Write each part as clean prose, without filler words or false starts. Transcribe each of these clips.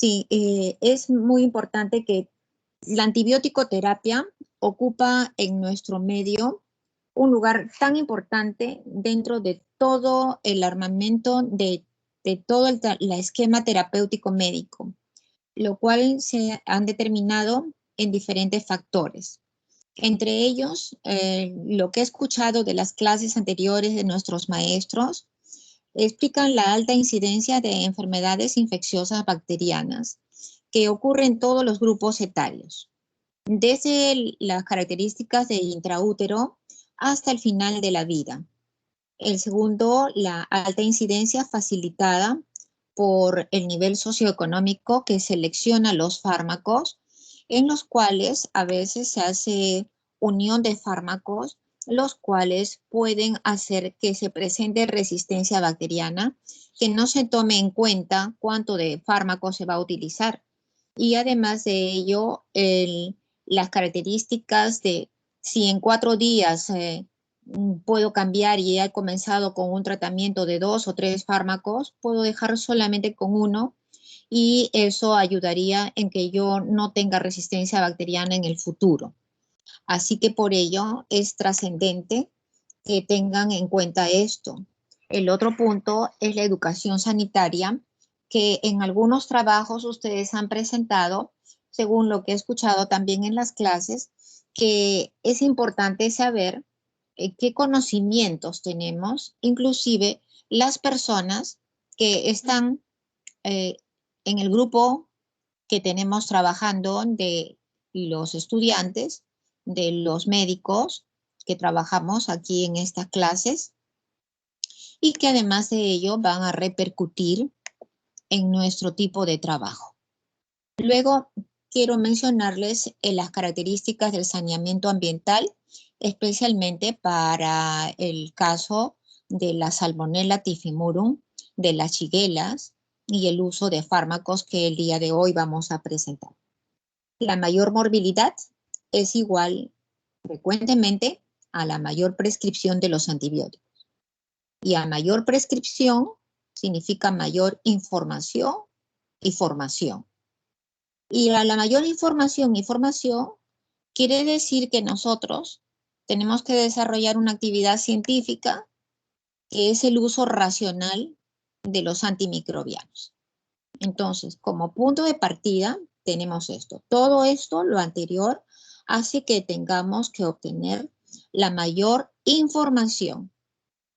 Sí, es muy importante que la antibiótico terapia ocupa en nuestro medio un lugar tan importante dentro de todo el armamento de todo el esquema terapéutico médico, lo cual se han determinado en diferentes factores. Entre ellos, lo que he escuchado de las clases anteriores de nuestros maestros, explican la alta incidencia de enfermedades infecciosas bacterianas que ocurren en todos los grupos etarios, desde las características de intraútero hasta el final de la vida. El segundo, la alta incidencia facilitada por el nivel socioeconómico que selecciona los fármacos, en los cuales a veces se hace unión de fármacos, los cuales pueden hacer que se presente resistencia bacteriana, que no se tome en cuenta cuánto de fármaco se va a utilizar. Y además de ello, las características de si en 4 días puedo cambiar y he comenzado con un tratamiento de 2 o 3 fármacos, puedo dejar solamente con uno y eso ayudaría en que yo no tenga resistencia bacteriana en el futuro. Así que por ello es trascendente que tengan en cuenta esto. El otro punto es la educación sanitaria, que en algunos trabajos ustedes han presentado, según lo que he escuchado también en las clases, que es importante saber qué conocimientos tenemos, inclusive las personas que están eh, en el grupo que tenemos trabajando de los estudiantes, de los médicos que trabajamos aquí en estas clases y que además de ello van a repercutir en nuestro tipo de trabajo. Luego, quiero mencionarles las características del saneamiento ambiental, especialmente para el caso de la Salmonella typhimurium, de las shigellas y el uso de fármacos que el día de hoy vamos a presentar. La mayor morbilidad es igual frecuentemente a la mayor prescripción de los antibióticos. Y a mayor prescripción significa mayor información y formación. Y a la mayor información y formación quiere decir que nosotros tenemos que desarrollar una actividad científica que es el uso racional de los antimicrobianos. Entonces, como punto de partida, tenemos esto. Todo esto, lo anterior, hace que tengamos que obtener la mayor información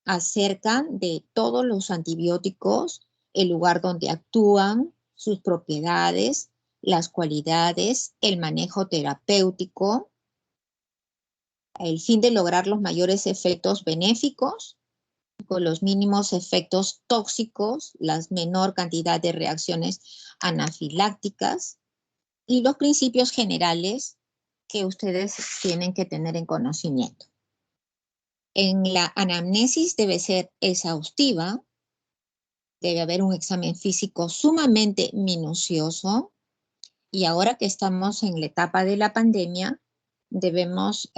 acerca de todos los antibióticos, el lugar donde actúan, sus propiedades, las cualidades, el manejo terapéutico, el fin de lograr los mayores efectos benéficos con los mínimos efectos tóxicos, la menor cantidad de reacciones anafilácticas y los principios generales que ustedes tienen que tener en conocimiento. En la anamnesis debe ser exhaustiva, debe haber un examen físico sumamente minucioso y ahora que estamos en la etapa de la pandemia, debemos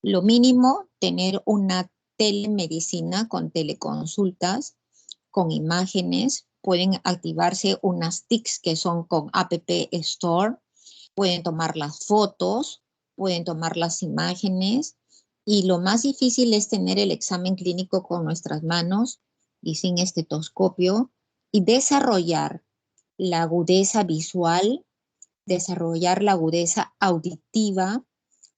lo mínimo tener una telemedicina con teleconsultas, con imágenes, pueden activarse unas TICs que son con App Store, pueden tomar las fotos, pueden tomar las imágenes y lo más difícil es tener el examen clínico con nuestras manos y sin estetoscopio y desarrollar la agudeza visual, desarrollar la agudeza auditiva,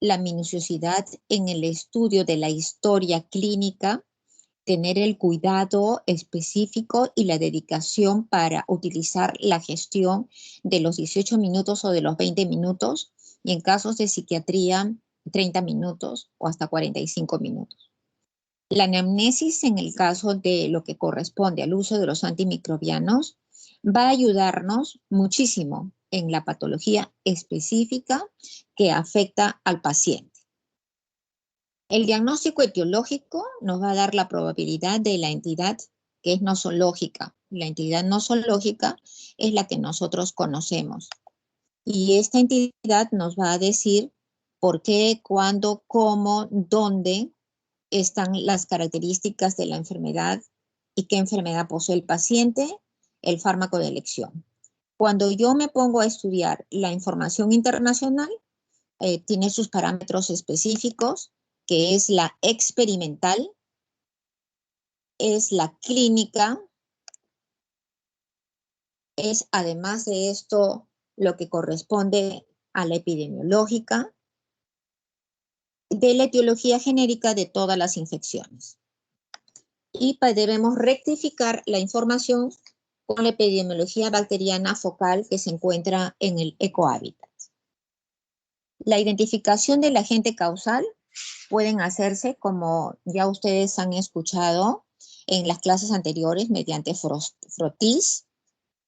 la minuciosidad en el estudio de la historia clínica, tener el cuidado específico y la dedicación para utilizar la gestión de los 18 minutos o de los 20 minutos y en casos de psiquiatría 30 minutos o hasta 45 minutos. La anamnesis en el caso de lo que corresponde al uso de los antimicrobianos va a ayudarnos muchísimo en la patología específica que afecta al paciente. El diagnóstico etiológico nos va a dar la probabilidad de la entidad que es nosológica. La entidad nosológica es la que nosotros conocemos. Y esta entidad nos va a decir por qué, cuándo, cómo, dónde están las características de la enfermedad y qué enfermedad posee el paciente, el fármaco de elección. Cuando yo me pongo a estudiar la información internacional, tiene sus parámetros específicos, que es la experimental, es la clínica, es además de esto lo que corresponde a la epidemiológica, de la etiología genérica de todas las infecciones. Y debemos rectificar la información con la epidemiología bacteriana focal que se encuentra en el ecohábitat. La identificación del agente causal pueden hacerse, como ya ustedes han escuchado en las clases anteriores, mediante frotis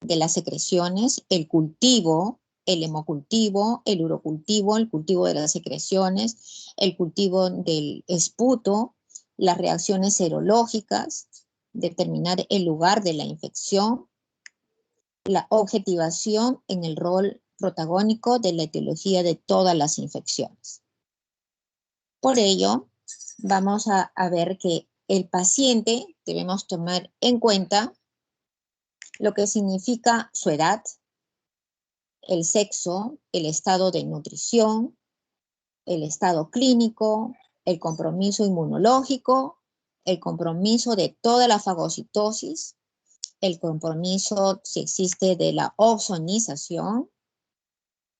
de las secreciones, el cultivo, el hemocultivo, el urocultivo, el cultivo de las secreciones, el cultivo del esputo, las reacciones serológicas, determinar el lugar de la infección, la objetivación en el rol protagónico de la etiología de todas las infecciones. Por ello, vamos a ver que el paciente debemos tomar en cuenta lo que significa su edad, el sexo, el estado de nutrición, el estado clínico, el compromiso inmunológico, el compromiso de toda la fagocitosis, el compromiso, si existe, de la ozonización.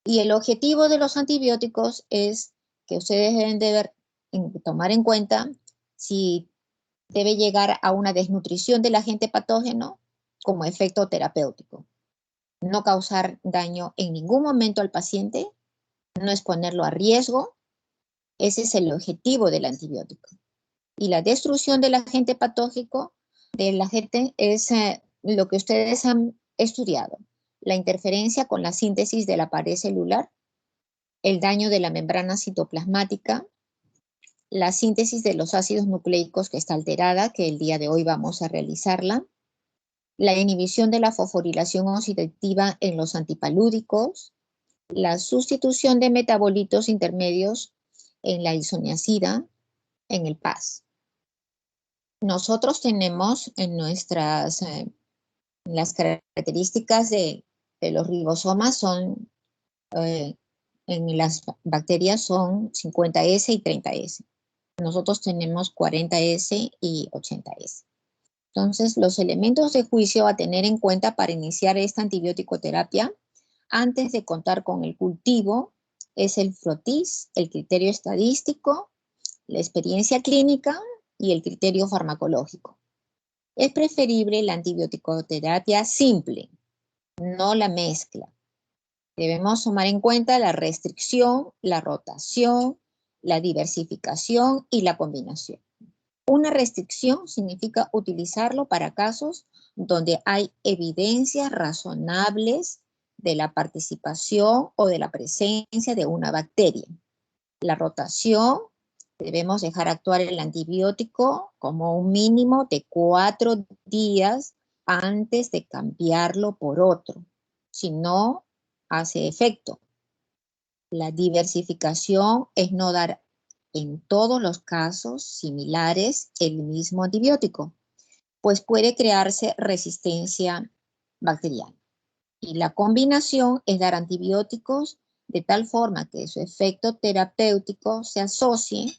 Y el objetivo de los antibióticos es que ustedes deben de tomar en cuenta si debe llegar a una desnutrición del agente patógeno como efecto terapéutico. No causar daño en ningún momento al paciente, no exponerlo a riesgo. Ese es el objetivo del antibiótico. Y la destrucción del agente patógeno del agente es lo que ustedes han estudiado. La interferencia con la síntesis de la pared celular, el daño de la membrana citoplasmática, la síntesis de los ácidos nucleicos que está alterada, que el día de hoy vamos a realizarla, la inhibición de la fosforilación oxidativa en los antipalúdicos, la sustitución de metabolitos intermedios en la isoniazida, en el PAS. Nosotros tenemos en nuestras, las características de los ribosomas son, en las bacterias son 50S y 30S. Nosotros tenemos 40S y 80S. Entonces, los elementos de juicio a tener en cuenta para iniciar esta antibiótico-terapia, antes de contar con el cultivo, es el frotis, el criterio estadístico, la experiencia clínica y el criterio farmacológico. Es preferible la antibiótico-terapia simple, no la mezcla. Debemos tomar en cuenta la restricción, la rotación, la diversificación y la combinación. Una restricción significa utilizarlo para casos donde hay evidencias razonables de la participación o de la presencia de una bacteria. La rotación, debemos dejar actuar el antibiótico como un mínimo de 4 días antes de cambiarlo por otro. Si no, hace efecto. La diversificación es no dar en todos los casos similares el mismo antibiótico, pues puede crearse resistencia bacteriana. Y la combinación es dar antibióticos de tal forma que su efecto terapéutico se asocie,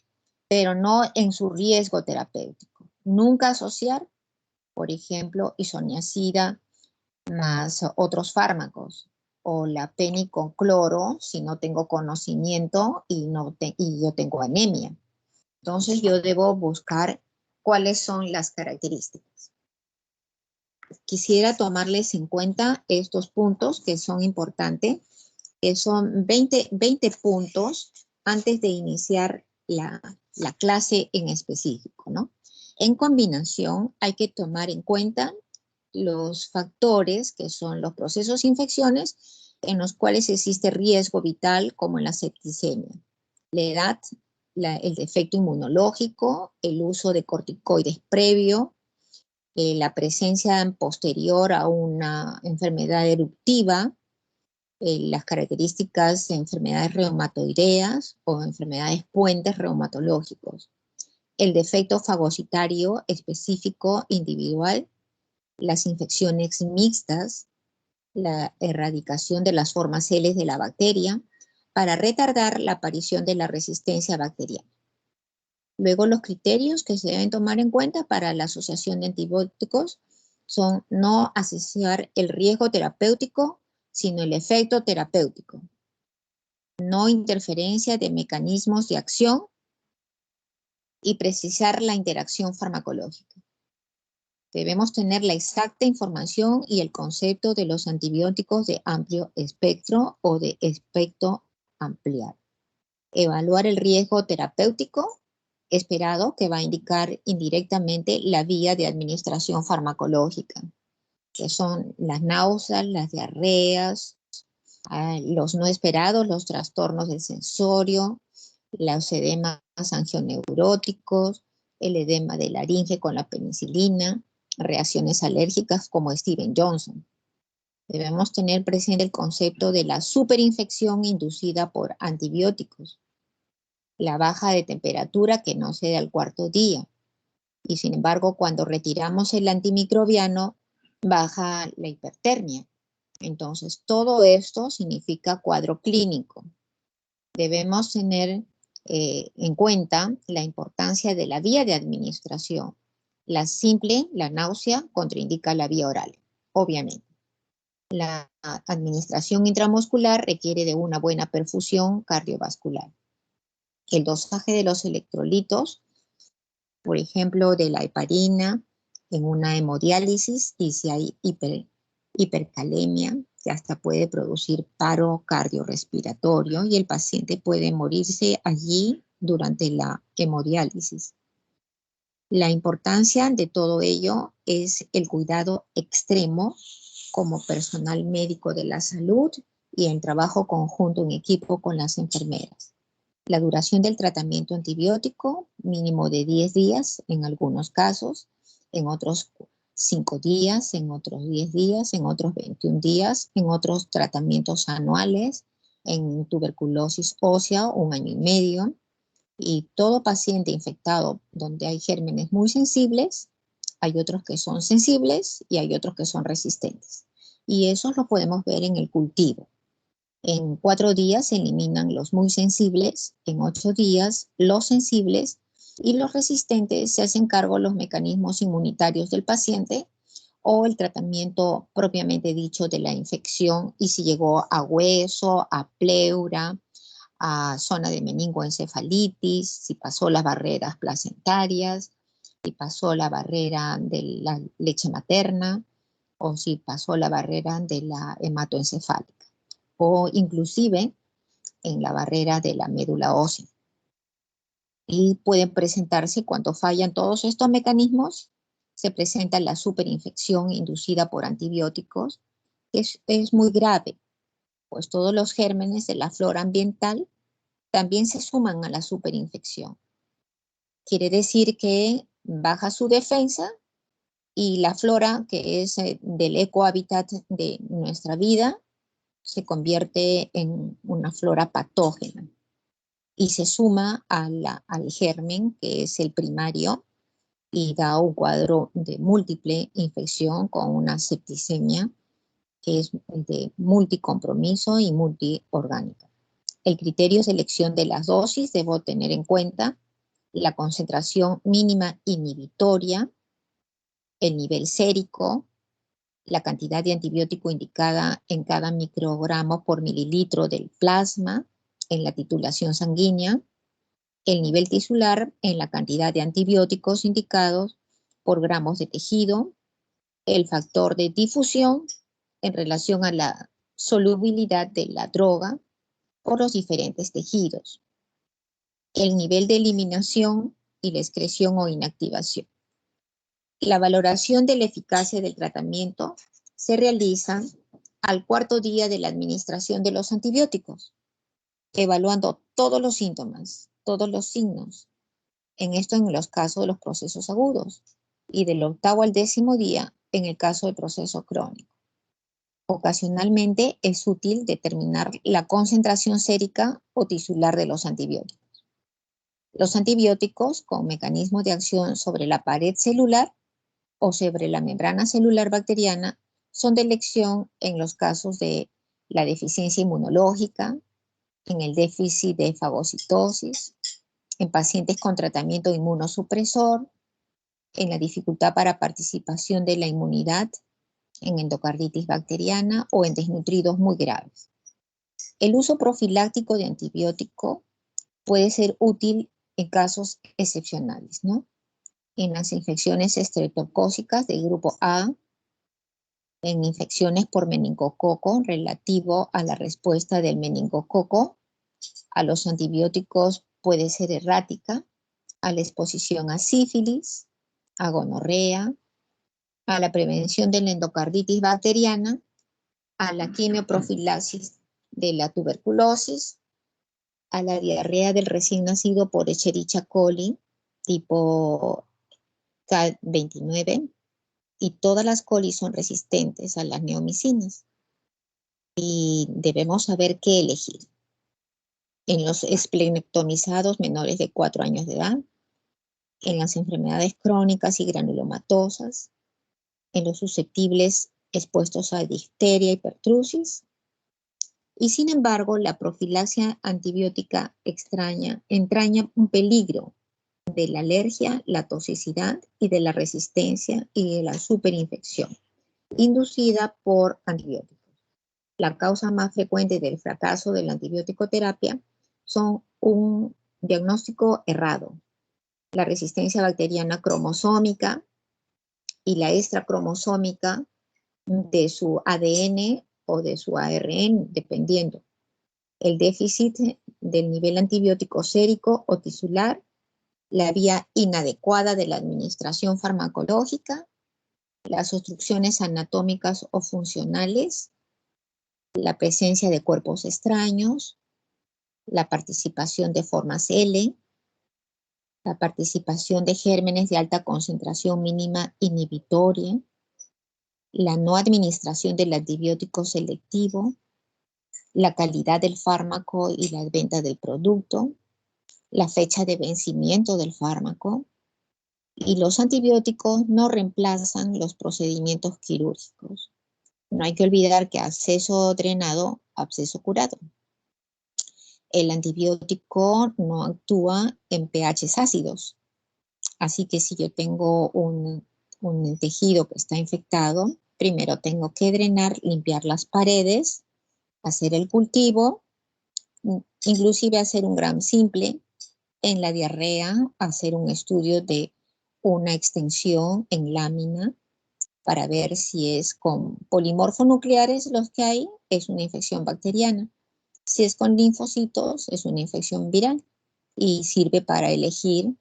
pero no en su riesgo terapéutico. Nunca asociar, por ejemplo, isoniazida más otros fármacos, o la peni con cloro si no tengo conocimiento y yo tengo anemia. Entonces yo debo buscar cuáles son las características. Quisiera tomarles en cuenta estos puntos que son importantes, que son 20 puntos antes de iniciar la clase en específico, ¿no? En combinación hay que tomar en cuenta los factores que son los procesos infecciones en los cuales existe riesgo vital, como en la septicemia, la edad, el defecto inmunológico, el uso de corticoides previo, la presencia posterior a una enfermedad eruptiva, las características de enfermedades reumatoideas o enfermedades puentes reumatológicos, el defecto fagocitario específico individual, las infecciones mixtas, la erradicación de las formas L de la bacteria para retardar la aparición de la resistencia bacteriana. Luego, los criterios que se deben tomar en cuenta para la asociación de antibióticos son no asociar el riesgo terapéutico, sino el efecto terapéutico. No interferencia de mecanismos de acción y precisar la interacción farmacológica. Debemos tener la exacta información y el concepto de los antibióticos de amplio espectro o de espectro ampliado. Evaluar el riesgo terapéutico esperado, que va a indicar indirectamente la vía de administración farmacológica, que son las náuseas, las diarreas, los no esperados, los trastornos del sensorio, los edemas angioneuróticos, el edema de laringe con la penicilina, reacciones alérgicas como Steven Johnson. Debemos tener presente el concepto de la superinfección inducida por antibióticos, la baja de temperatura que no se da al cuarto día. Y sin embargo, cuando retiramos el antimicrobiano, baja la hipertermia. Entonces, todo esto significa cuadro clínico. Debemos tener en cuenta la importancia de la vía de administración. La simple, la náusea, contraindica la vía oral, obviamente. La administración intramuscular requiere de una buena perfusión cardiovascular. El dosaje de los electrolitos, por ejemplo, de la heparina en una hemodiálisis, y si hay hipercalemia, que hasta puede producir paro cardiorrespiratorio y el paciente puede morirse allí durante la hemodiálisis. La importancia de todo ello es el cuidado extremo como personal médico de la salud y el trabajo conjunto en equipo con las enfermeras. La duración del tratamiento antibiótico, mínimo de 10 días en algunos casos, en otros 5 días, en otros 10 días, en otros 21 días, en otros tratamientos anuales, en tuberculosis ósea 1 año y medio. Y todo paciente infectado donde hay gérmenes muy sensibles, hay otros que son sensibles y hay otros que son resistentes. Y eso lo podemos ver en el cultivo. En 4 días se eliminan los muy sensibles, en 8 días los sensibles y los resistentes se hacen cargo los mecanismos inmunitarios del paciente o el tratamiento propiamente dicho de la infección y si llegó a hueso, a pleura, a zona de meningoencefalitis, si pasó las barreras placentarias, si pasó la barrera de la leche materna o si pasó la barrera de la hematoencefálica o inclusive en la barrera de la médula ósea. Y pueden presentarse cuando fallan todos estos mecanismos, se presenta la superinfección inducida por antibióticos, que es muy grave, pues todos los gérmenes de la flora ambiental también se suman a la superinfección. Quiere decir que baja su defensa y la flora, que es del ecohábitat de nuestra vida, se convierte en una flora patógena y se suma al germen, que es el primario, y da un cuadro de múltiple infección con una septicemia que es de multicompromiso y multiorgánica. El criterio de selección de las dosis debo tener en cuenta la concentración mínima inhibitoria, el nivel sérico, la cantidad de antibiótico indicada en cada microgramo por mililitro del plasma en la titulación sanguínea, el nivel tisular en la cantidad de antibióticos indicados por gramos de tejido, el factor de difusión en relación a la solubilidad de la droga por los diferentes tejidos, el nivel de eliminación y la excreción o inactivación. La valoración de la eficacia del tratamiento se realiza al 4.º día de la administración de los antibióticos, evaluando todos los síntomas, todos los signos, en los casos de los procesos agudos, y del 8º al 10º día en el caso del proceso crónico. Ocasionalmente es útil determinar la concentración sérica o tisular de los antibióticos. Los antibióticos con mecanismos de acción sobre la pared celular o sobre la membrana celular bacteriana son de elección en los casos de la deficiencia inmunológica, en el déficit de fagocitosis, en pacientes con tratamiento inmunosupresor, en la dificultad para participación de la inmunidad, en endocarditis bacteriana o en desnutridos muy graves. El uso profiláctico de antibiótico puede ser útil en casos excepcionales, ¿no? En las infecciones estreptocócicas del grupo A, en infecciones por meningococo relativo a la respuesta del meningococo a los antibióticos puede ser errática, a la exposición a sífilis, a gonorrea, a la prevención de la endocarditis bacteriana, a la quimioprofilaxis de la tuberculosis, a la diarrea del recién nacido por Escherichia coli tipo K29, y todas las colis son resistentes a las neomicinas. Y debemos saber qué elegir. En los esplenectomizados menores de 4 años de edad, en las enfermedades crónicas y granulomatosas, en los susceptibles expuestos a difteria y pertusis. Y sin embargo, la profilaxia antibiótica entraña un peligro de la alergia, la toxicidad y de la resistencia y de la superinfección inducida por antibióticos. La causa más frecuente del fracaso de la antibiótico-terapia son un diagnóstico errado, la resistencia bacteriana cromosómica y la extracromosómica de su ADN o de su ARN, dependiendo. El déficit del nivel antibiótico sérico o tisular, la vía inadecuada de la administración farmacológica, las obstrucciones anatómicas o funcionales, la presencia de cuerpos extraños, la participación de formas L, la participación de gérmenes de alta concentración mínima inhibitoria, la no administración del antibiótico selectivo, la calidad del fármaco y la venta del producto, la fecha de vencimiento del fármaco, y los antibióticos no reemplazan los procedimientos quirúrgicos. No hay que olvidar que absceso drenado, absceso curado. El antibiótico no actúa en pHs ácidos. Así que si yo tengo un tejido que está infectado, primero tengo que drenar, limpiar las paredes, hacer el cultivo, inclusive hacer un gram simple. En la diarrea, hacer un estudio de una extensión en lámina para ver si es con polimorfonucleares los que hay, es una infección bacteriana. Si es con linfocitos, es una infección viral y sirve para elegir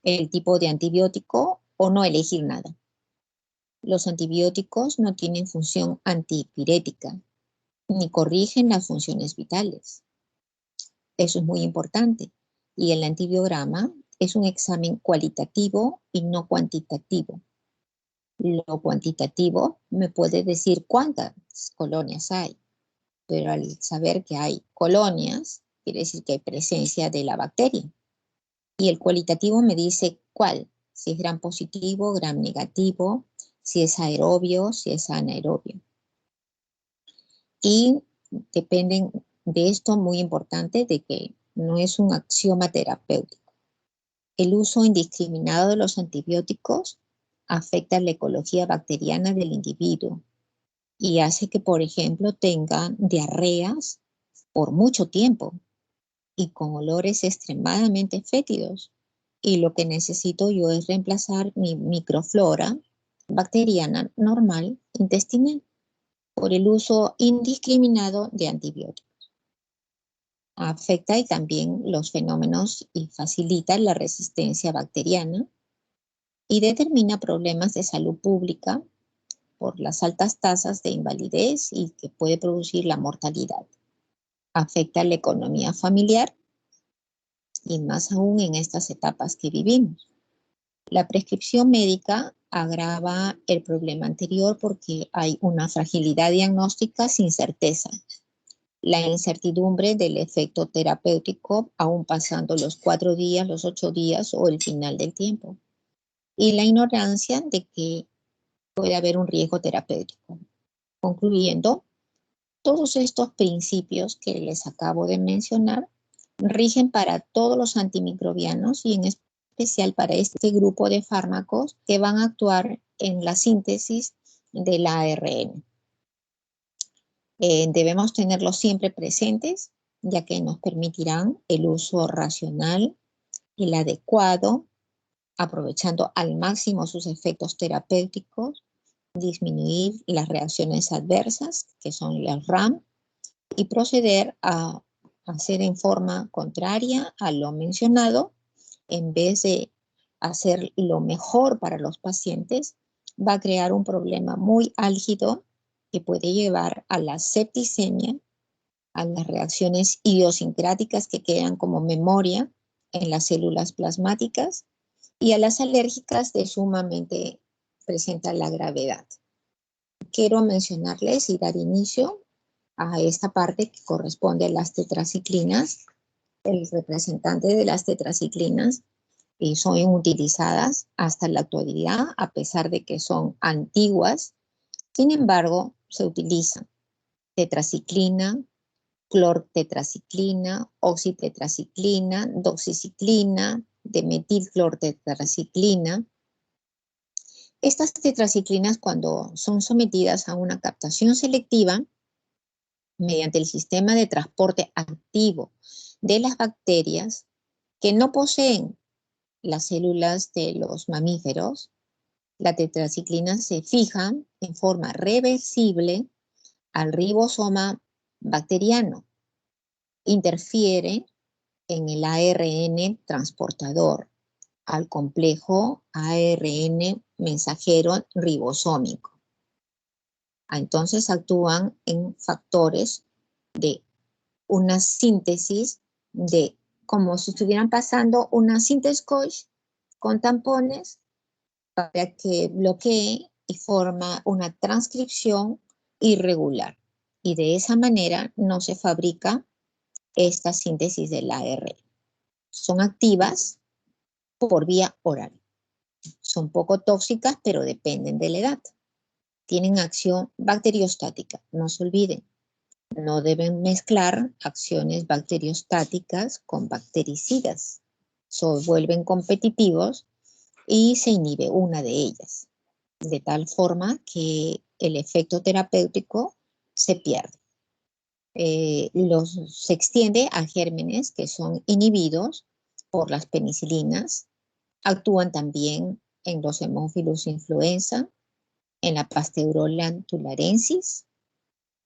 el tipo de antibiótico o no elegir nada. Los antibióticos no tienen función antipirética ni corrigen las funciones vitales. Eso es muy importante. Y el antibiograma es un examen cualitativo y no cuantitativo. Lo cuantitativo me puede decir cuántas colonias hay, pero al saber que hay colonias, quiere decir que hay presencia de la bacteria. Y el cualitativo me dice cuál, si es gram positivo, gram negativo, si es aerobio, si es anaerobio. Y dependen de esto, muy importante, de que no es un axioma terapéutico. El uso indiscriminado de los antibióticos afecta la ecología bacteriana del individuo y hace que, por ejemplo, tengan diarreas por mucho tiempo y con olores extremadamente fétidos. Y lo que necesito yo es reemplazar mi microflora bacteriana normal intestinal por el uso indiscriminado de antibióticos. Afecta y también los fenómenos y facilita la resistencia bacteriana y determina problemas de salud pública por las altas tasas de invalidez y que puede producir la mortalidad. Afecta la economía familiar y más aún en estas etapas que vivimos. La prescripción médica agrava el problema anterior porque hay una fragilidad diagnóstica sin certeza. La incertidumbre del efecto terapéutico aún pasando los 4 días, los 8 días o el final del tiempo. Y la ignorancia de que puede haber un riesgo terapéutico. Concluyendo, todos estos principios que les acabo de mencionar rigen para todos los antimicrobianos y en especial para este grupo de fármacos que van a actuar en la síntesis del ARN. Debemos tenerlos siempre presentes, ya que nos permitirán el uso racional, el adecuado, aprovechando al máximo sus efectos terapéuticos, disminuir las reacciones adversas, que son las RAM, y proceder a hacer en forma contraria a lo mencionado, en vez de hacer lo mejor para los pacientes, va a crear un problema muy álgido que puede llevar a la septicemia, a las reacciones idiosincráticas que quedan como memoria en las células plasmáticas y a las alérgicas de sumamente presenta la gravedad. Quiero mencionarles y dar inicio a esta parte que corresponde a las tetraciclinas. El representante de las tetraciclinas son utilizadas hasta la actualidad, a pesar de que son antiguas. Sin embargo, se utilizan tetraciclina, clortetraciclina, oxitetraciclina, doxiciclina, demetilclortetraciclina. Estas tetraciclinas, cuando son sometidas a una captación selectiva mediante el sistema de transporte activo de las bacterias que no poseen las células de los mamíferos, la tetraciclina se fija en forma reversible al ribosoma bacteriano, interfiere en el ARN transportador, al complejo ARN mensajero ribosómico. Entonces actúan en factores de una síntesis de, como si estuvieran pasando una síntesis con tampones para que bloquee y forma una transcripción irregular. Y de esa manera no se fabrica esta síntesis del ARN. Son activas por vía oral. Son poco tóxicas, pero dependen de la edad. Tienen acción bacteriostática, no se olviden. No deben mezclar acciones bacteriostáticas con bactericidas. Se vuelven competitivos y se inhibe una de ellas, de tal forma que el efecto terapéutico se pierde. Se extiende a gérmenes que son inhibidos por las penicilinas. Actúan también en los hemófilos influenza, en la Pasteurella tularensis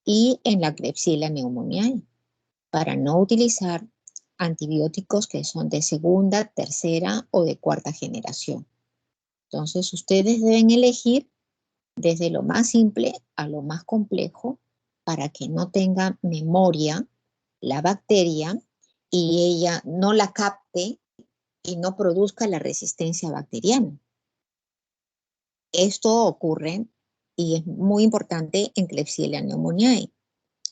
y en la Klebsiella pneumoniae, para no utilizar antibióticos que son de segunda, tercera o de cuarta generación. Entonces, ustedes deben elegir desde lo más simple a lo más complejo para que no tenga memoria la bacteria y ella no la capte y no produzca la resistencia bacteriana. Esto ocurre y es muy importante en Klebsiella pneumoniae,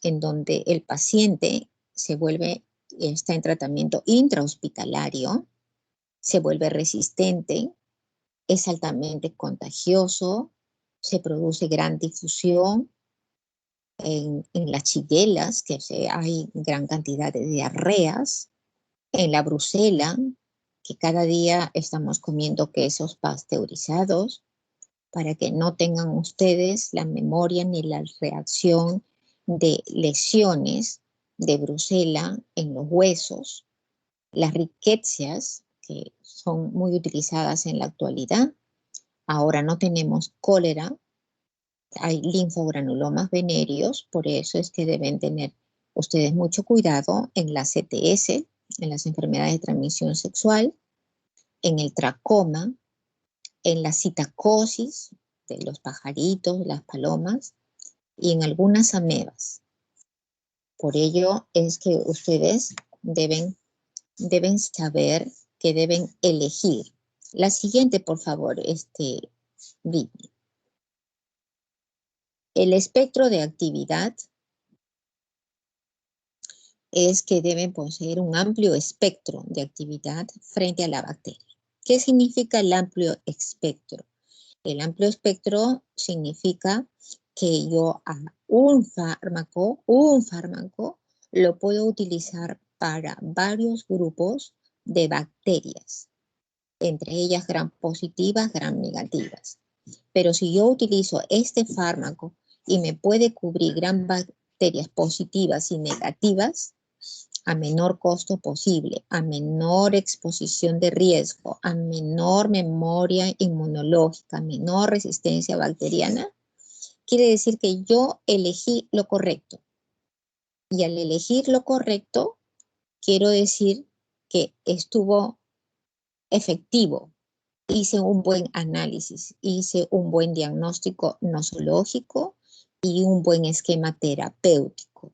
en donde el paciente está en tratamiento intrahospitalario, se vuelve resistente, es altamente contagioso, se produce gran difusión en las chiguelas, que hay gran cantidad de diarreas, en la brucela, que cada día estamos comiendo quesos pasteurizados, para que no tengan ustedes la memoria ni la reacción de lesiones de brucela en los huesos, las riquecias, que son muy utilizadas en la actualidad. Ahora no tenemos cólera, hay linfogranulomas venéreos, por eso es que deben tener ustedes mucho cuidado en la CTS, en las enfermedades de transmisión sexual, en el tracoma, en la citacosis de los pajaritos, las palomas y en algunas amebas. Por ello es que ustedes deben saber que deben elegir. La siguiente, por favor, Vivi. El espectro de actividad es que deben poseer un amplio espectro de actividad frente a la bacteria. ¿Qué significa el amplio espectro? El amplio espectro significa que yo un fármaco lo puedo utilizar para varios grupos de bacterias, entre ellas gram positivas, gram negativas. Pero si yo utilizo este fármaco y me puede cubrir gran bacterias positivas y negativas, a menor costo posible, a menor exposición de riesgo, a menor memoria inmunológica, menor resistencia bacteriana, quiere decir que yo elegí lo correcto. Y al elegir lo correcto, quiero decir que estuvo efectivo. Hice un buen análisis, hice un buen diagnóstico nosológico y un buen esquema terapéutico.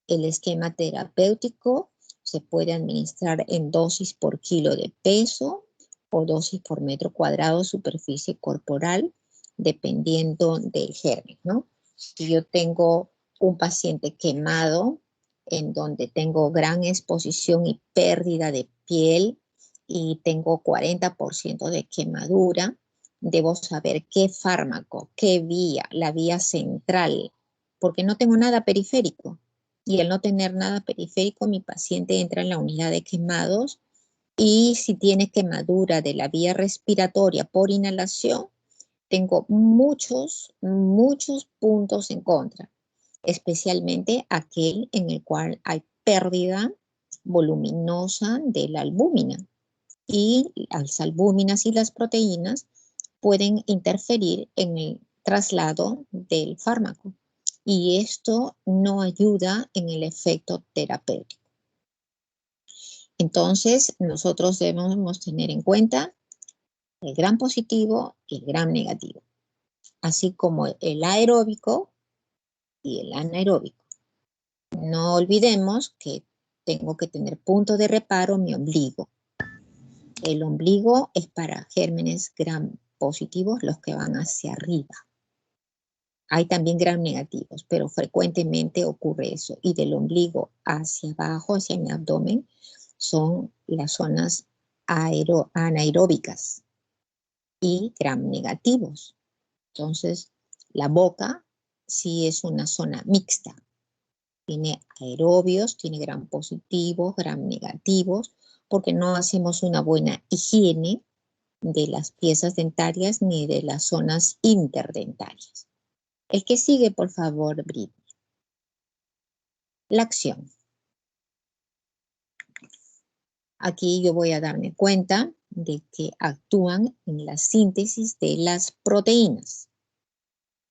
El esquema terapéutico se puede administrar en dosis por kilo de peso o dosis por metro cuadrado de superficie corporal, dependiendo del germen, ¿no? Si yo tengo un paciente quemado, en donde tengo gran exposición y pérdida de piel y tengo 40% de quemadura, debo saber qué fármaco, qué vía, la vía central, porque no tengo nada periférico. Y al no tener nada periférico, mi paciente entra en la unidad de quemados y si tiene quemadura de la vía respiratoria por inhalación, tengo muchos puntos en contra, especialmente aquel en el cual hay pérdida voluminosa de la albúmina. Y las albúminas y las proteínas pueden interferir en el traslado del fármaco. Y esto no ayuda en el efecto terapéutico. Entonces, nosotros debemos tener en cuenta el gram positivo y el gram negativo, así como el aeróbico y el anaeróbico. No olvidemos que tengo que tener punto de reparo mi ombligo. El ombligo es para gérmenes gram positivos, los que van hacia arriba. Hay también gram negativos, pero frecuentemente ocurre eso. Y del ombligo hacia abajo, hacia mi abdomen, son las zonas anaeróbicas y gram negativos. Entonces, la boca sí es una zona mixta. Tiene aerobios, tiene gram positivos, gram negativos, porque no hacemos una buena higiene de las piezas dentarias ni de las zonas interdentarias. El que sigue, por favor, Brit. La acción. Aquí yo voy a darme cuenta de que actúan en la síntesis de las proteínas,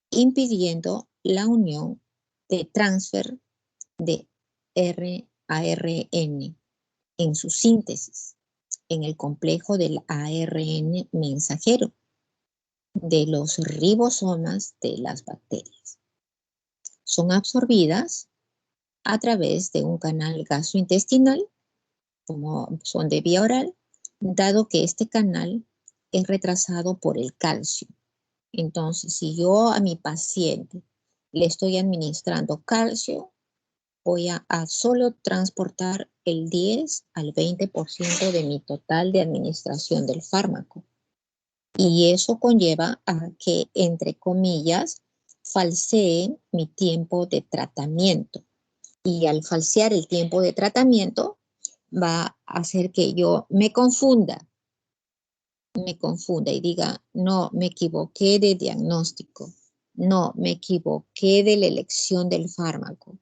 impidiendo la unión de transfer de R a ARN en su síntesis, en el complejo del ARN mensajero de los ribosomas de las bacterias. Son absorbidas a través de un canal gastrointestinal, como son de vía oral, dado que este canal es retrasado por el calcio. Entonces, si yo a mi paciente le estoy administrando calcio, voy a solo transportar el 10 al 20% de mi total de administración del fármaco. Y eso conlleva a que, entre comillas, falsee mi tiempo de tratamiento. Y al falsear el tiempo de tratamiento, va a hacer que yo me confunda y diga, no, me equivoqué de diagnóstico, no, me equivoqué de la elección del fármaco.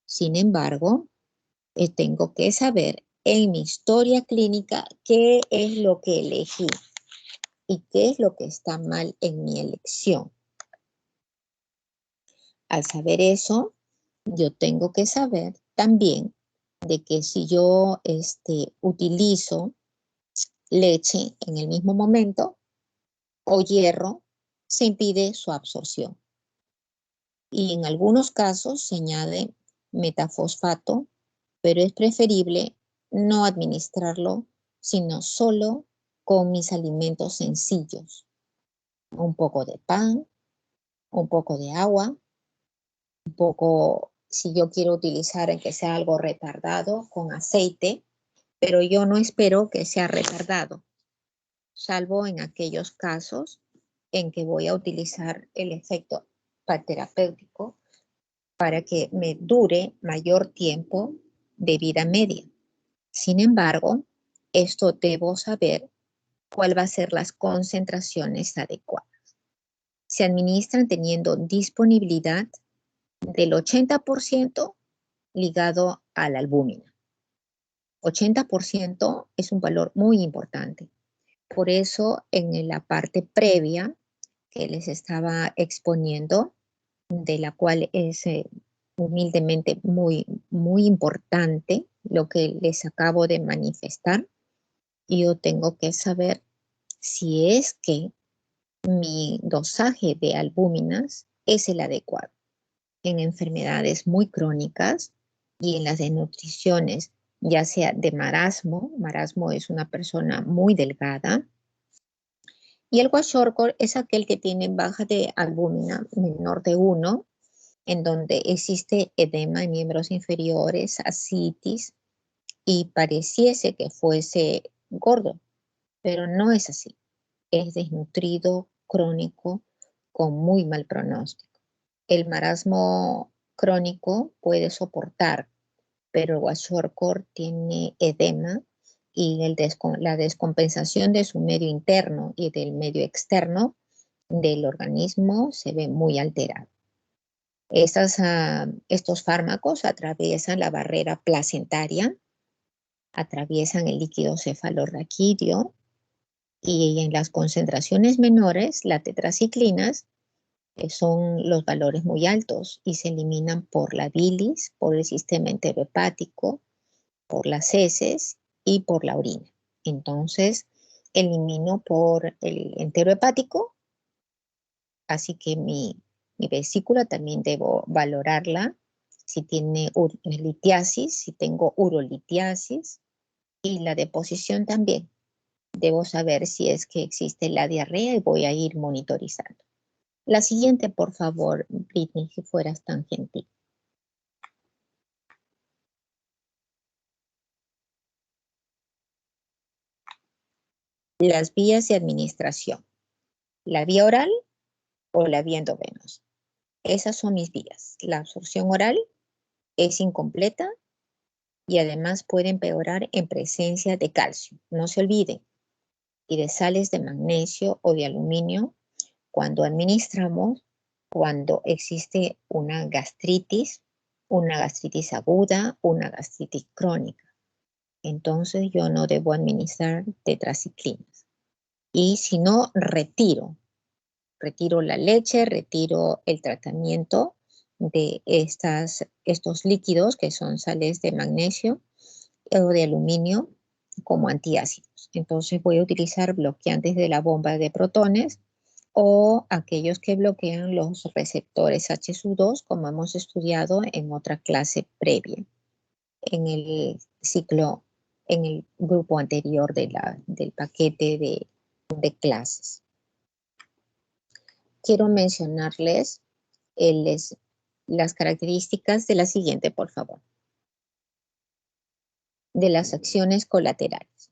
Sin embargo, tengo que saber en mi historia clínica qué es lo que elegí y qué es lo que está mal en mi elección. Al saber eso, yo tengo que saber también de que si yo utilizo leche en el mismo momento o hierro, se impide su absorción. Y en algunos casos se añade metafosfato, pero es preferible no administrarlo, sino solo con mis alimentos sencillos. Un poco de pan, un poco de agua, un poco, si yo quiero utilizar en que sea algo retardado, con aceite, pero yo no espero que sea retardado, salvo en aquellos casos en que voy a utilizar el efecto terapéutico para que me dure mayor tiempo de vida media. Sin embargo, esto debo saber cuál va a ser las concentraciones adecuadas. Se administran teniendo disponibilidad del 80% ligado a la albúmina. 80% es un valor muy importante. Por eso, en la parte previa que les estaba exponiendo, de la cual es humildemente muy importante lo que les acabo de manifestar, yo tengo que saber si es que mi dosaje de albúminas es el adecuado. En enfermedades muy crónicas y en las desnutriciones, ya sea de marasmo es una persona muy delgada, y el kwashiorkor es aquel que tiene baja de albúmina menor de 1, en donde existe edema de miembros inferiores, ascitis, y pareciese que fuese gordo, pero no es así. Es desnutrido, crónico, con muy mal pronóstico. El marasmo crónico puede soportar, pero el kwashiorkor tiene edema y la descompensación de su medio interno y del medio externo del organismo se ve muy alterado. Estos fármacos atraviesan la barrera placentaria, atraviesan el líquido cefalorraquídeo y en las concentraciones menores, las tetraciclinas, son los valores muy altos y se eliminan por la bilis, por el sistema enterohepático, por las heces y por la orina. Entonces, elimino por el enterohepático, así que mi vesícula también debo valorarla si tiene litiasis, si tengo urolitiasis, y la deposición también. Debo saber si es que existe la diarrea y voy a ir monitorizando. La siguiente, por favor, Britney, si fueras tan gentil. Las vías de administración. La vía oral o la vía endovenosa. Esas son mis vías. La absorción oral es incompleta y además puede empeorar en presencia de calcio. No se olviden. Y de sales de magnesio o de aluminio cuando administramos, cuando existe una gastritis aguda, una gastritis crónica. Entonces yo no debo administrar tetraciclinas. Y si no, retiro la leche, retiro el tratamiento de estos líquidos que son sales de magnesio o de aluminio como antiácidos. Entonces voy a utilizar bloqueantes de la bomba de protones o aquellos que bloquean los receptores HSU2, como hemos estudiado en otra clase previa, en el ciclo, en el grupo anterior del paquete de clases. Quiero mencionarles las características de la siguiente, por favor. De las acciones colaterales.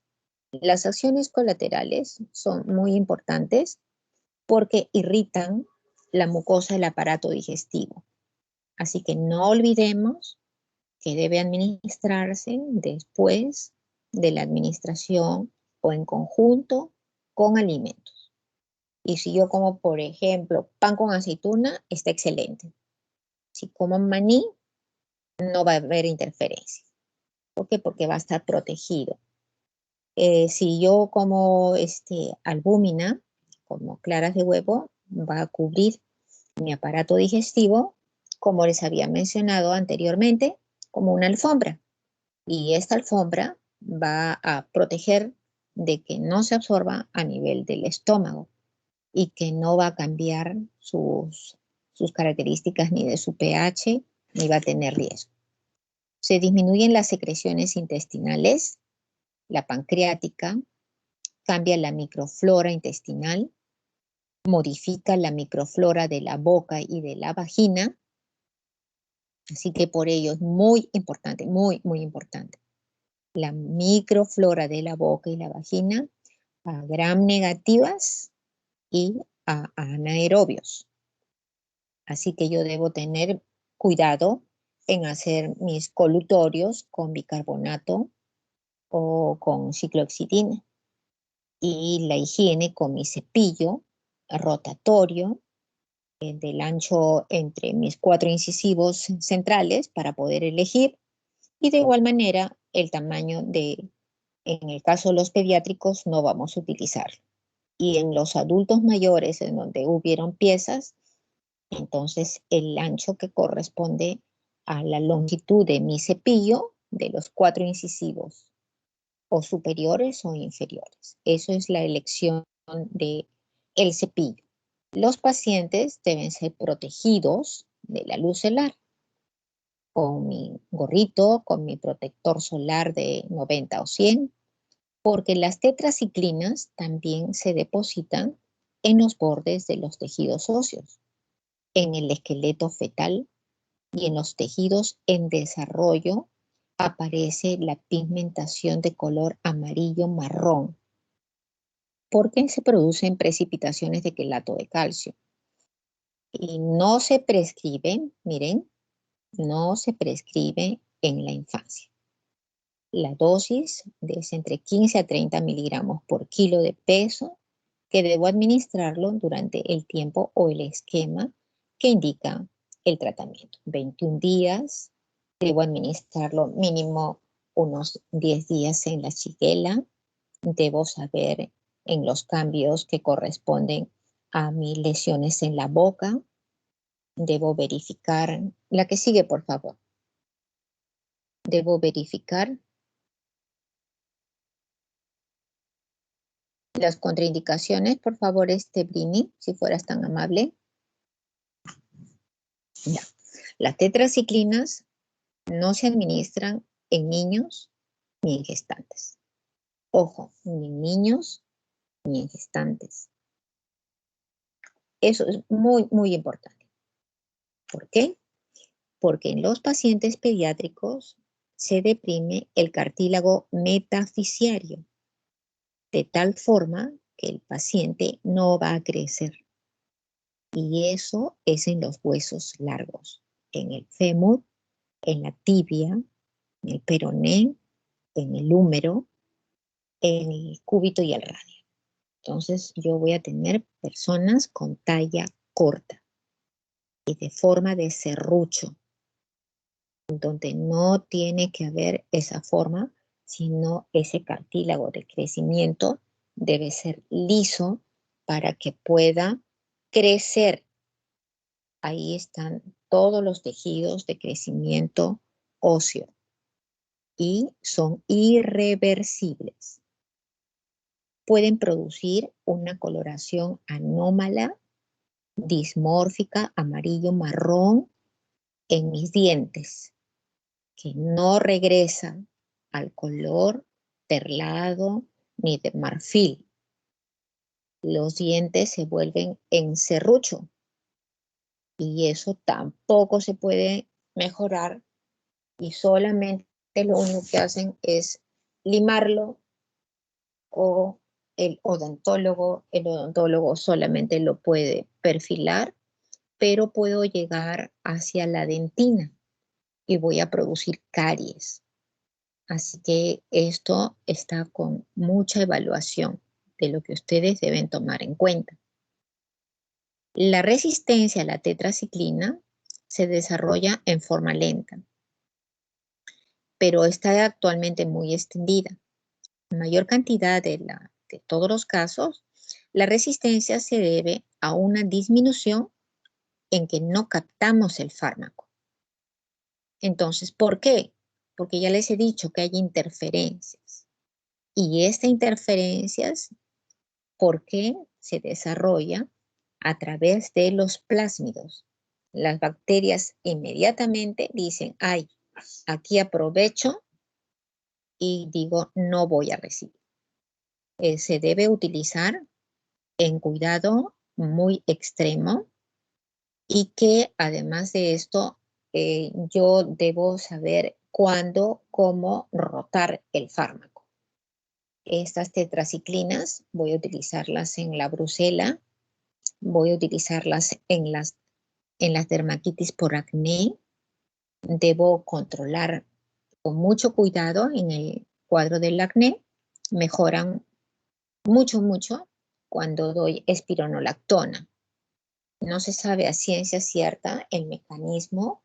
Las acciones colaterales son muy importantes porque irritan la mucosa del aparato digestivo. Así que no olvidemos que debe administrarse después de la administración o en conjunto con alimentos. Y si yo como, por ejemplo, pan con aceituna, está excelente. Si como maní, no va a haber interferencia. ¿Por qué? Porque va a estar protegido. Si yo como albúmina, como claras de huevo, va a cubrir mi aparato digestivo, como les había mencionado anteriormente, como una alfombra. Y esta alfombra va a proteger de que no se absorba a nivel del estómago y que no va a cambiar sus características ni de su pH, ni va a tener riesgo. Se disminuyen las secreciones intestinales, la pancreática, cambia la microflora intestinal, modifica la microflora de la boca y de la vagina. Así que por ello es muy importante, muy importante. La microflora de la boca y la vagina a gram negativas y a anaerobios. Así que yo debo tener cuidado en hacer mis colutorios con bicarbonato o con cicloxidina. Y la higiene con mi cepillo rotatorio del ancho entre mis 4 incisivos centrales para poder elegir. Y de igual manera, el tamaño en el caso de los pediátricos, no vamos a utilizarlo. Y en los adultos mayores, en donde hubieron piezas, entonces el ancho que corresponde a la longitud de mi cepillo, de los 4 incisivos, o superiores o inferiores. Eso es la elección del cepillo. Los pacientes deben ser protegidos de la luz solar con mi gorrito, con mi protector solar de 90 o 100, porque las tetraciclinas también se depositan en los bordes de los tejidos óseos, en el esqueleto fetal y en los tejidos en desarrollo aparece la pigmentación de color amarillo-marrón, porque se producen precipitaciones de quelato de calcio. Y no se prescriben, miren, no se prescribe en la infancia. La dosis es entre 15 a 30 miligramos por kilo de peso, que debo administrarlo durante el tiempo o el esquema que indica el tratamiento. 21 días, debo administrarlo mínimo unos 10 días en la shigella. Debo saber en los cambios que corresponden a mis lesiones en la boca. Debo verificar, la que sigue por favor. Debo verificar las contraindicaciones, por favor, Brini, si fueras tan amable. Ya. Las tetraciclinas no se administran en niños ni en gestantes. Ojo, ni en niños ni en gestantes. Eso es muy, muy importante. ¿Por qué? Porque en los pacientes pediátricos se deprime el cartílago metafisiario, de tal forma que el paciente no va a crecer. Y eso es en los huesos largos, en el fémur, en la tibia, en el peroné, en el húmero, en el cúbito y el radio. Entonces yo voy a tener personas con talla corta y de forma de serrucho, donde no tiene que haber esa forma, sino ese cartílago de crecimiento debe ser liso para que pueda crecer. Ahí están todos los tejidos de crecimiento óseo y son irreversibles. Pueden producir una coloración anómala, dismórfica, amarillo-marrón en mis dientes, que no regresa al color perlado ni de marfil. Los dientes se vuelven en serrucho y eso tampoco se puede mejorar y solamente lo único que hacen es limarlo o el odontólogo solamente lo puede perfilar, pero puedo llegar hacia la dentina y voy a producir caries. Así que esto está con mucha evaluación de lo que ustedes deben tomar en cuenta. La resistencia a la tetraciclina se desarrolla en forma lenta, pero está actualmente muy extendida. En mayor cantidad de todos los casos, la resistencia se debe a una disminución en que no captamos el fármaco. Entonces, ¿por qué? Porque ya les he dicho que hay interferencias. Y estas interferencias, ¿por qué se desarrolla? A través de los plásmidos. Las bacterias inmediatamente dicen, ay, aquí aprovecho y digo, no voy a recibir. Se debe utilizar en cuidado muy extremo y que además de esto, yo debo saber cuándo, cómo rotar el fármaco. Estas tetraciclinas voy a utilizarlas en la brucela, voy a utilizarlas en las dermatitis por acné, Debo controlar con mucho cuidado en el cuadro del acné. Mejoran mucho cuando doy espironolactona. No se sabe a ciencia cierta el mecanismo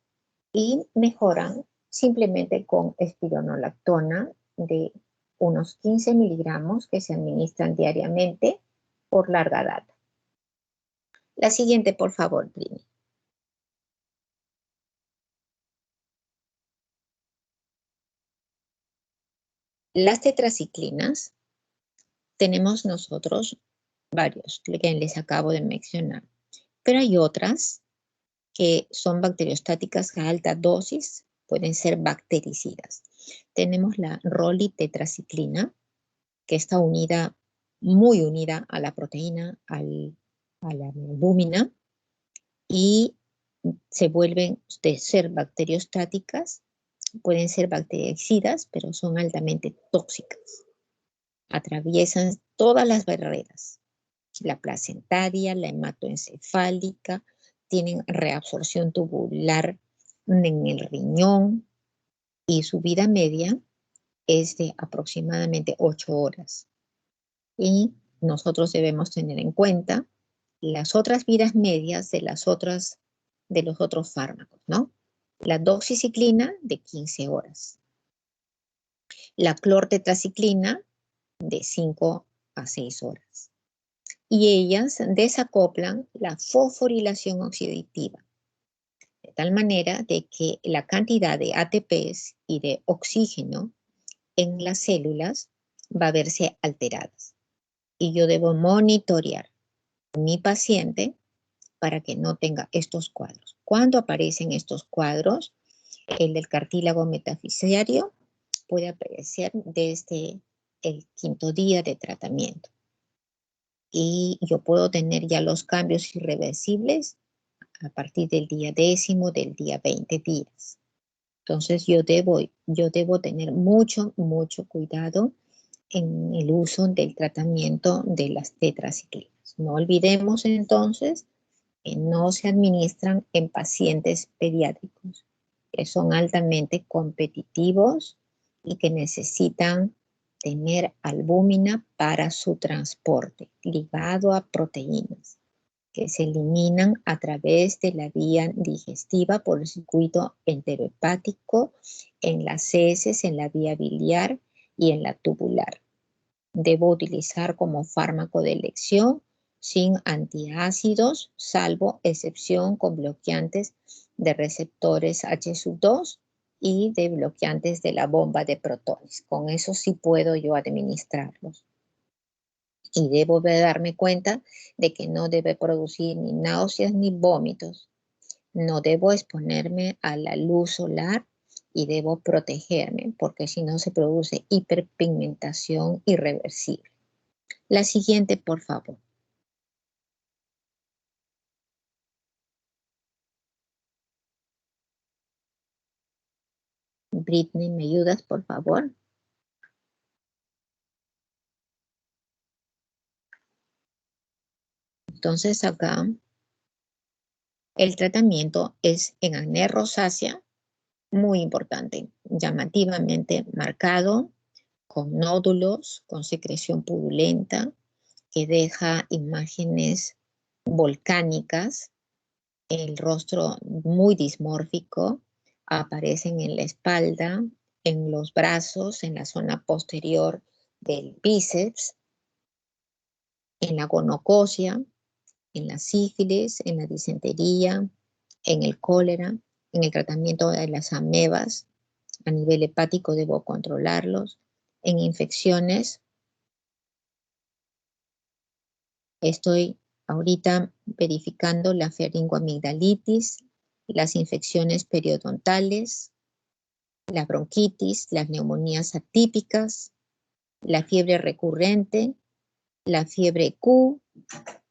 y mejoran simplemente con espironolactona de unos 15 miligramos que se administran diariamente por larga data. La siguiente, por favor, Trini. Las tetraciclinas tenemos nosotros varios que les acabo de mencionar, pero hay otras que son bacteriostáticas a alta dosis, pueden ser bactericidas. Tenemos la rolitetraciclina, que está unida, muy unida a la proteína, a la albúmina, y se vuelven de ser bacteriostáticas, pueden ser bactericidas, pero son altamente tóxicas. Atraviesan todas las barreras, la placentaria, la hematoencefálica, tienen reabsorción tubular en el riñón y su vida media es de aproximadamente 8 horas. Y nosotros debemos tener en cuenta las otras vidas medias de los otros fármacos, ¿no? La doxiciclina de 15 horas. La clortetraciclina de 5 a 6 horas. Y ellas desacoplan la fosforilación oxidativa, de tal manera de que la cantidad de ATPs y de oxígeno en las células va a verse alteradas. Y yo debo monitorear a mi paciente para que no tenga estos cuadros. ¿Cuándo aparecen estos cuadros? El del cartílago metafisiario puede aparecer desde el 5.º día de tratamiento. Y yo puedo tener ya los cambios irreversibles a partir del día 10º, del día 20 días. Entonces yo debo tener mucho cuidado en el uso del tratamiento de las tetraciclinas. No olvidemos entonces que no se administran en pacientes pediátricos, que son altamente competitivos y que necesitan tener albúmina para su transporte, ligado a proteínas que se eliminan a través de la vía digestiva por el circuito enterohepático, en las heces, en la vía biliar y en la tubular. Debo utilizar como fármaco de elección sin antiácidos, salvo excepción con bloqueantes de receptores H2 y de bloqueantes de la bomba de protones. Con eso sí puedo yo administrarlos. Y debo de darme cuenta de que no debe producir ni náuseas ni vómitos. No debo exponerme a la luz solar y debo protegerme porque si no se produce hiperpigmentación irreversible. La siguiente, por favor. Britney, ¿me ayudas, por favor? Entonces acá el tratamiento es en acné rosácea, muy importante, llamativamente marcado, con nódulos, con secreción purulenta, que deja imágenes volcánicas, el rostro muy dismórfico, aparecen en la espalda, en los brazos, en la zona posterior del bíceps, en la gonocosia, en la sífilis, en la disentería, en el cólera, en el tratamiento de las amebas. A nivel hepático debo controlarlos. En infecciones, estoy ahorita verificando la faringoamigdalitis, las infecciones periodontales, la bronquitis, las neumonías atípicas, la fiebre recurrente, la fiebre Q,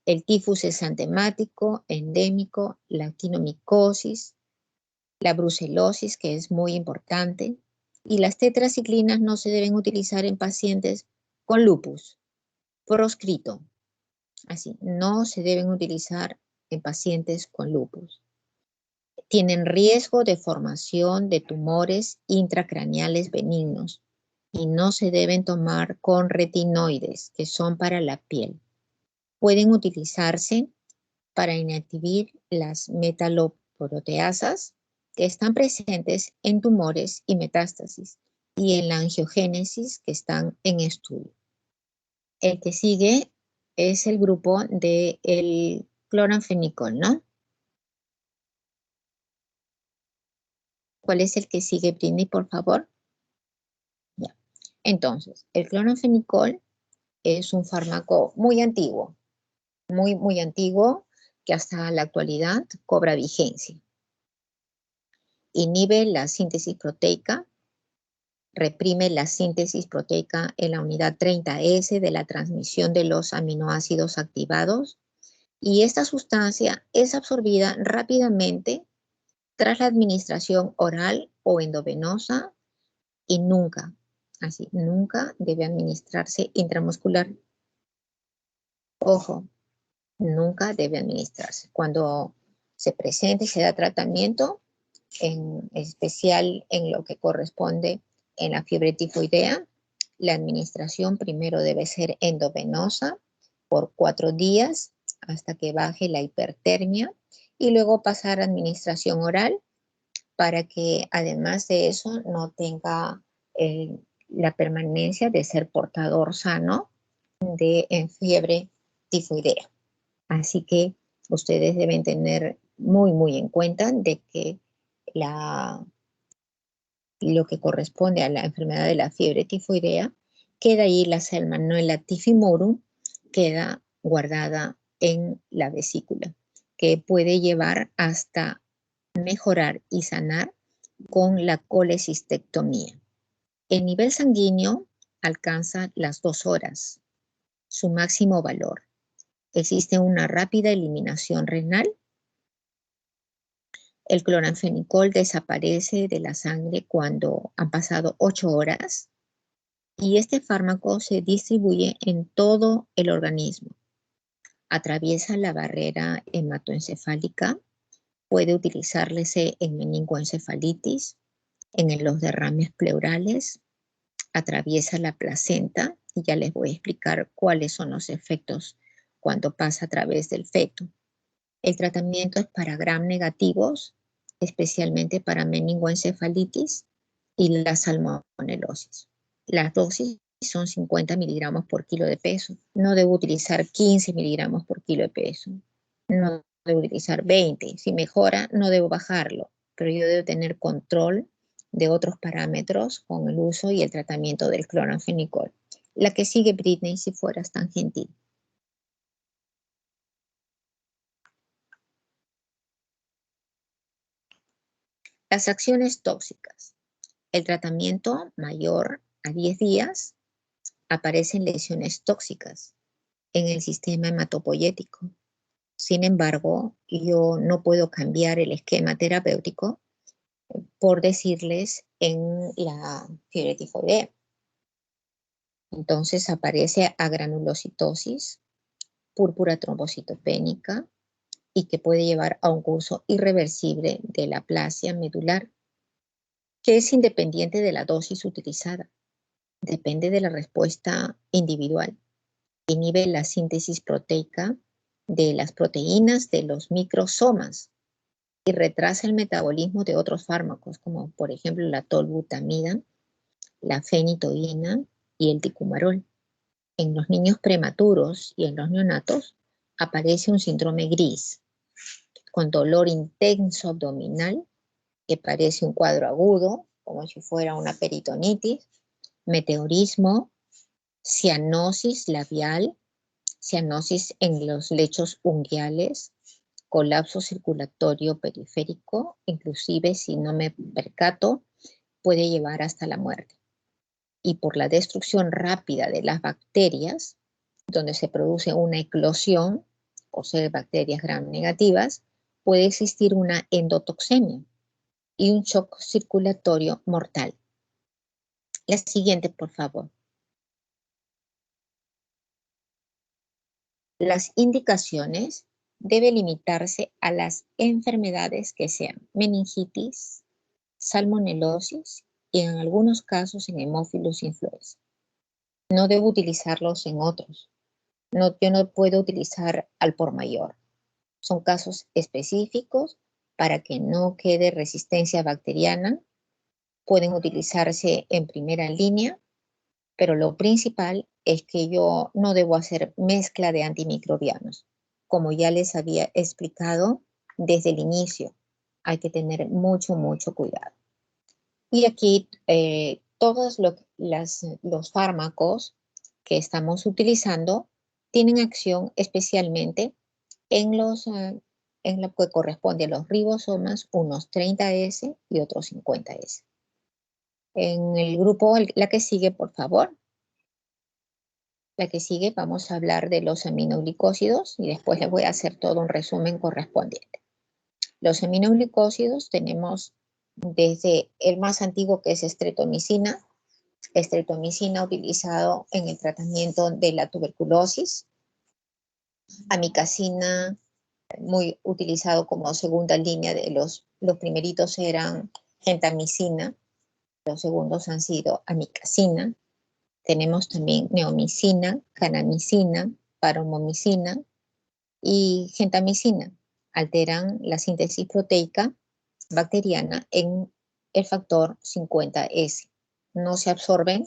el tifus exantemático, endémico, la actinomicosis, la brucelosis, que es muy importante, y las tetraciclinas no se deben utilizar en pacientes con lupus, proscrito. Así, no se deben utilizar en pacientes con lupus. tienen riesgo de formación de tumores intracraneales benignos y no se deben tomar con retinoides, que son para la piel. Pueden utilizarse para inhibir las metaloproteasas que están presentes en tumores y metástasis y en la angiogénesis que están en estudio. El que sigue es el grupo del cloranfenicol, ¿no? ¿Cuál es el que sigue, Britney, por favor? Ya. Entonces, el cloranfenicol es un fármaco muy antiguo, muy antiguo, que hasta la actualidad cobra vigencia. Inhibe la síntesis proteica, reprime la síntesis proteica en la unidad 30S de la transmisión de los aminoácidos activados, y esta sustancia es absorbida rápidamente tras la administración oral o endovenosa y nunca debe administrarse intramuscular. Ojo, nunca debe administrarse. Cuando se presenta y se da tratamiento, en especial en lo que corresponde en la fiebre tifoidea, la administración primero debe ser endovenosa por 4 días hasta que baje la hipertermia y luego pasar a administración oral para que además de eso no tenga la permanencia de ser portador sano de fiebre tifoidea. Así que ustedes deben tener muy en cuenta de que lo que corresponde a la enfermedad de la fiebre tifoidea, queda ahí la Salmonella typhimurium, queda guardada en la vesícula, que puede llevar hasta mejorar y sanar con la colecistectomía. El nivel sanguíneo alcanza las 2 horas, su máximo valor. Existe una rápida eliminación renal. El cloranfenicol desaparece de la sangre cuando han pasado 8 horas y este fármaco se distribuye en todo el organismo. Atraviesa la barrera hematoencefálica, puede utilizarse en meningoencefalitis, en los derrames pleurales, atraviesa la placenta y ya les voy a explicar cuáles son los efectos cuando pasa a través del feto. El tratamiento es para gram negativos, especialmente para meningoencefalitis y la salmonelosis. Las dosis son 50 miligramos por kilo de peso. No debo utilizar 15 miligramos por kilo de peso. No debo utilizar 20. Si mejora, no debo bajarlo, pero yo debo tener control de otros parámetros con el uso y el tratamiento del cloranfenicol. La que sigue, Britney, si fueras tan gentil. Las acciones tóxicas. El tratamiento mayor a 10 días aparecen lesiones tóxicas en el sistema hematopoyético. Sin embargo, yo no puedo cambiar el esquema terapéutico por decirles en la fiebre tifoidea. Entonces aparece agranulocitosis, púrpura trombocitopénica y que puede llevar a un curso irreversible de la aplasia medular, que es independiente de la dosis utilizada. Depende de la respuesta individual. Inhibe la síntesis proteica de las proteínas de los microsomas y retrasa el metabolismo de otros fármacos, como por ejemplo la tolbutamida, la fenitoína y el ticumarol. En los niños prematuros y en los neonatos aparece un síndrome gris, con dolor intenso abdominal, que parece un cuadro agudo, como si fuera una peritonitis, meteorismo, cianosis labial, cianosis en los lechos unguiales, colapso circulatorio periférico, inclusive si no me percato, puede llevar hasta la muerte. Y por la destrucción rápida de las bacterias, donde se produce una eclosión, o sea, bacterias gram negativas, puede existir una endotoxemia y un shock circulatorio mortal. La siguiente, por favor. Las indicaciones debe limitarse a las enfermedades que sean meningitis, salmonelosis y en algunos casos en Haemophilus influenza. No debo utilizarlos en otros. Yo no puedo utilizar al por mayor. Son casos específicos para que no quede resistencia bacteriana. Pueden utilizarse en primera línea, pero lo principal es que yo no debo hacer mezcla de antimicrobianos. Como ya les había explicado desde el inicio, hay que tener mucho, mucho cuidado. Y aquí todos los fármacos que estamos utilizando tienen acción especialmente en lo que corresponde a los ribosomas, unos 30S y otros 50S. En el grupo, la que sigue, por favor. La que sigue vamos a hablar de los aminoglicósidos y después les voy a hacer todo un resumen correspondiente. Los aminoglicósidos tenemos desde el más antiguo, que es streptomicina utilizado en el tratamiento de la tuberculosis, amicacina, muy utilizado como segunda línea de los primeritos eran gentamicina, los segundos han sido amicacina. Tenemos también neomicina, kanamicina, paromomicina y gentamicina. Alteran la síntesis proteica bacteriana en el factor 50S. No se absorben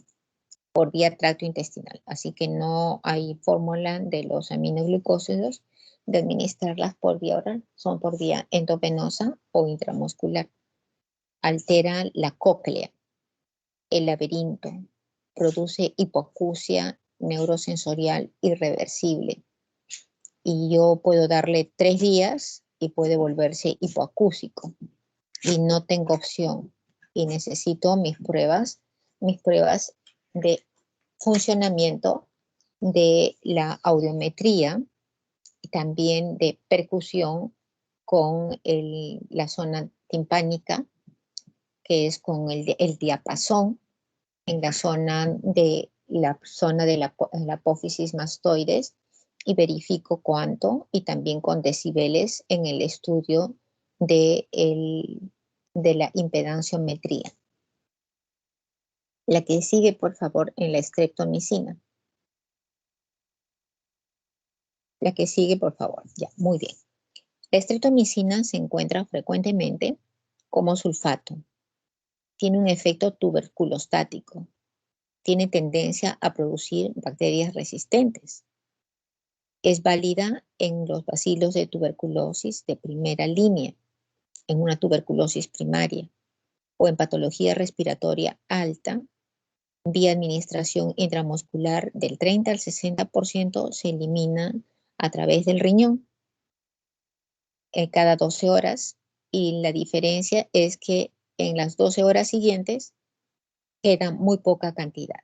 por vía tracto intestinal, así que no hay fórmula de los aminoglucósidos de administrarlas por vía oral, son por vía endovenosa o intramuscular. Altera la cóclea, el laberinto, produce hipoacusia neurosensorial irreversible. Y yo puedo darle 3 días y puede volverse hipoacúsico. Y no tengo opción. Y necesito mis pruebas de funcionamiento de la audiometría y también de percusión con la zona timpánica, que es con el diapasón, en la zona de la apófisis mastoides, y verifico cuánto, y también con decibeles en el estudio de la impedanciometría. La que sigue, por favor, en la streptomicina. La que sigue, por favor. Ya, muy bien. La streptomicina se encuentra frecuentemente como sulfato. Tiene un efecto tuberculostático. Tiene tendencia a producir bacterias resistentes. Es válida en los bacilos de tuberculosis de primera línea, en una tuberculosis primaria o en patología respiratoria alta. Vía administración intramuscular del 30 al 60% se elimina a través del riñón cada 12 horas, y la diferencia es que en las 12 horas siguientes queda muy poca cantidad.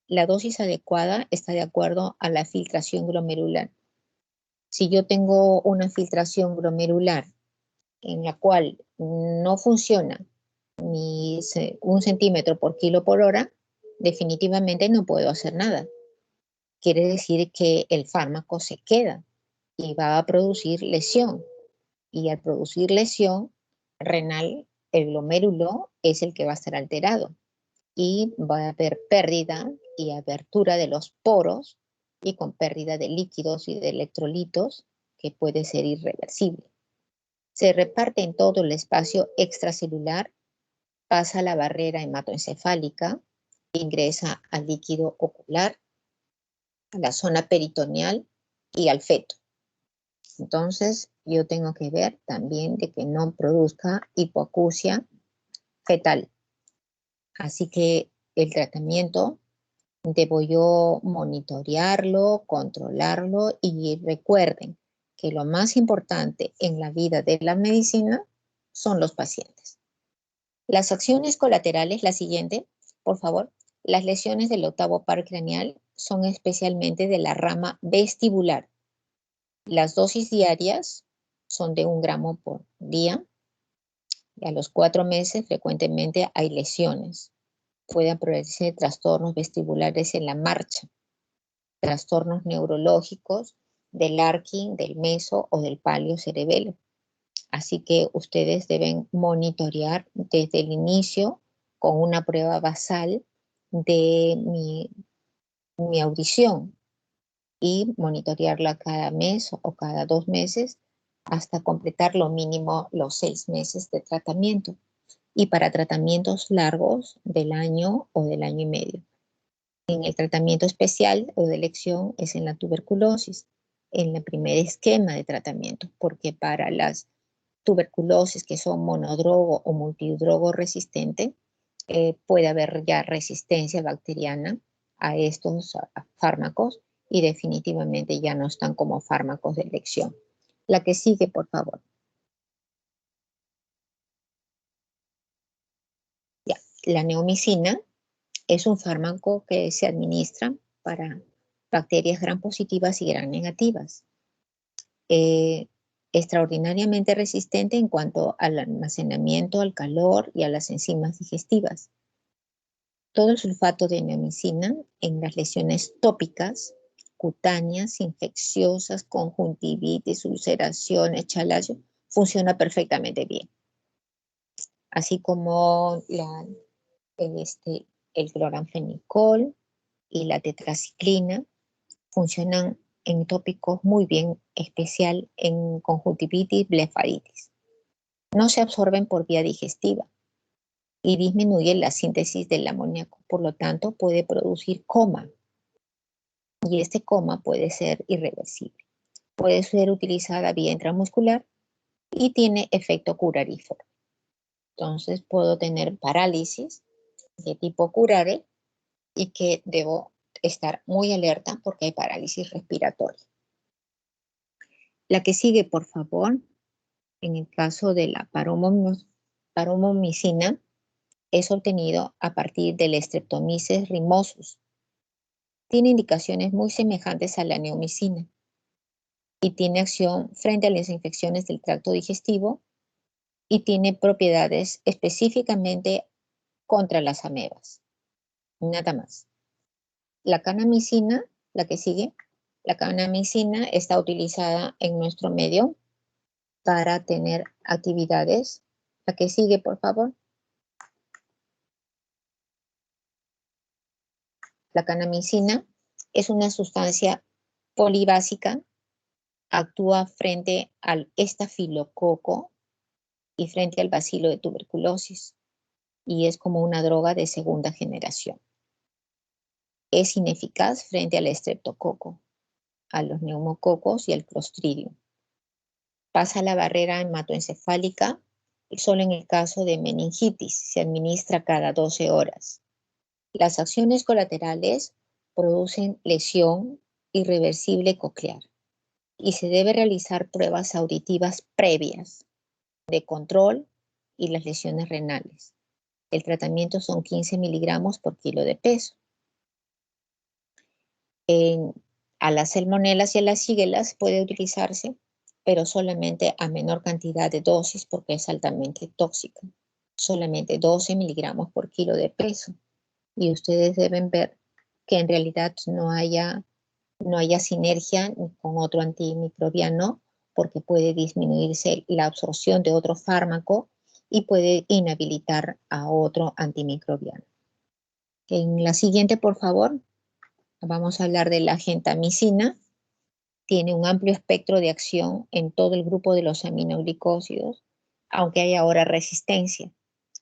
La dosis adecuada está de acuerdo a la filtración glomerular. Si yo tengo una filtración glomerular en la cual no funciona ni 1 centímetro por kilo por hora, definitivamente no puedo hacer nada. Quiere decir que el fármaco se queda y va a producir lesión. Y al producir lesión renal, el glomérulo es el que va a estar alterado. Y va a haber pérdida y abertura de los poros y con pérdida de líquidos y de electrolitos que puede ser irreversible. Se reparte en todo el espacio extracelular, pasa la barrera hematoencefálica, ingresa al líquido ocular, a la zona peritoneal y al feto. Entonces, yo tengo que ver también de que no produzca hipoacusia fetal. Así que el tratamiento debo yo monitorearlo, controlarlo, y recuerden que lo más importante en la vida de la medicina son los pacientes. Las acciones colaterales, la siguiente, por favor. Las lesiones del octavo par craneal son especialmente de la rama vestibular. Las dosis diarias son de 1 gramo por día. Y a los 4 meses frecuentemente hay lesiones. Pueden producirse trastornos vestibulares en la marcha, trastornos neurológicos del arqui, del meso o del palio cerebelo. Así que ustedes deben monitorear desde el inicio con una prueba basal de mi audición y monitorearla cada mes o cada 2 meses hasta completar lo mínimo los 6 meses de tratamiento. Y para tratamientos largos del año o del año y medio. En el tratamiento especial o de elección es en la tuberculosis, en el primer esquema de tratamiento, porque para las tuberculosis que son monodrogo o multidrogo resistente, puede haber ya resistencia bacteriana a estos fármacos y definitivamente ya no están como fármacos de elección. La que sigue, por favor. Ya, la neomicina es un fármaco que se administra para bacterias gram positivas y gram negativas. Extraordinariamente resistente en cuanto al almacenamiento, al calor y a las enzimas digestivas. Todo el sulfato de neomicina en las lesiones tópicas, cutáneas, infecciosas, conjuntivitis, ulceraciones, chalazo, funciona perfectamente bien. Así como el cloranfenicol y la tetraciclina funcionan en tópicos muy bien, especial en conjuntivitis, blefaritis. No se absorben por vía digestiva y disminuyen la síntesis del amoníaco, por lo tanto puede producir coma y este coma puede ser irreversible. Puede ser utilizada vía intramuscular y tiene efecto curarífero. Entonces puedo tener parálisis de tipo curare y que debo estar muy alerta porque hay parálisis respiratoria. La que sigue, por favor, en el caso de la paromomicina, es obtenido a partir del Streptomyces rhinosus. Tiene indicaciones muy semejantes a la neomicina y tiene acción frente a las infecciones del tracto digestivo y tiene propiedades específicamente contra las amebas. Nada más. La kanamicina, la que sigue, la kanamicina está utilizada en nuestro medio para tener actividades. La que sigue, por favor. La kanamicina es una sustancia polibásica, actúa frente al estafilococo y frente al bacilo de tuberculosis y es como una droga de segunda generación. Es ineficaz frente al estreptococo, a los neumococos y al clostridium. Pasa la barrera hematoencefálica y solo en el caso de meningitis se administra cada 12 horas. Las acciones colaterales producen lesión irreversible coclear y se debe realizar pruebas auditivas previas de control y las lesiones renales. El tratamiento son 15 miligramos por kilo de peso. A las salmonelas y a las shigella puede utilizarse, pero solamente a menor cantidad de dosis porque es altamente tóxica. Solamente 12 miligramos por kilo de peso. Y ustedes deben ver que en realidad no haya sinergia con otro antimicrobiano porque puede disminuirse la absorción de otro fármaco y puede inhabilitar a otro antimicrobiano. En la siguiente, por favor, vamos a hablar de la gentamicina. Tiene un amplio espectro de acción en todo el grupo de los aminoglicósidos, aunque hay ahora resistencia.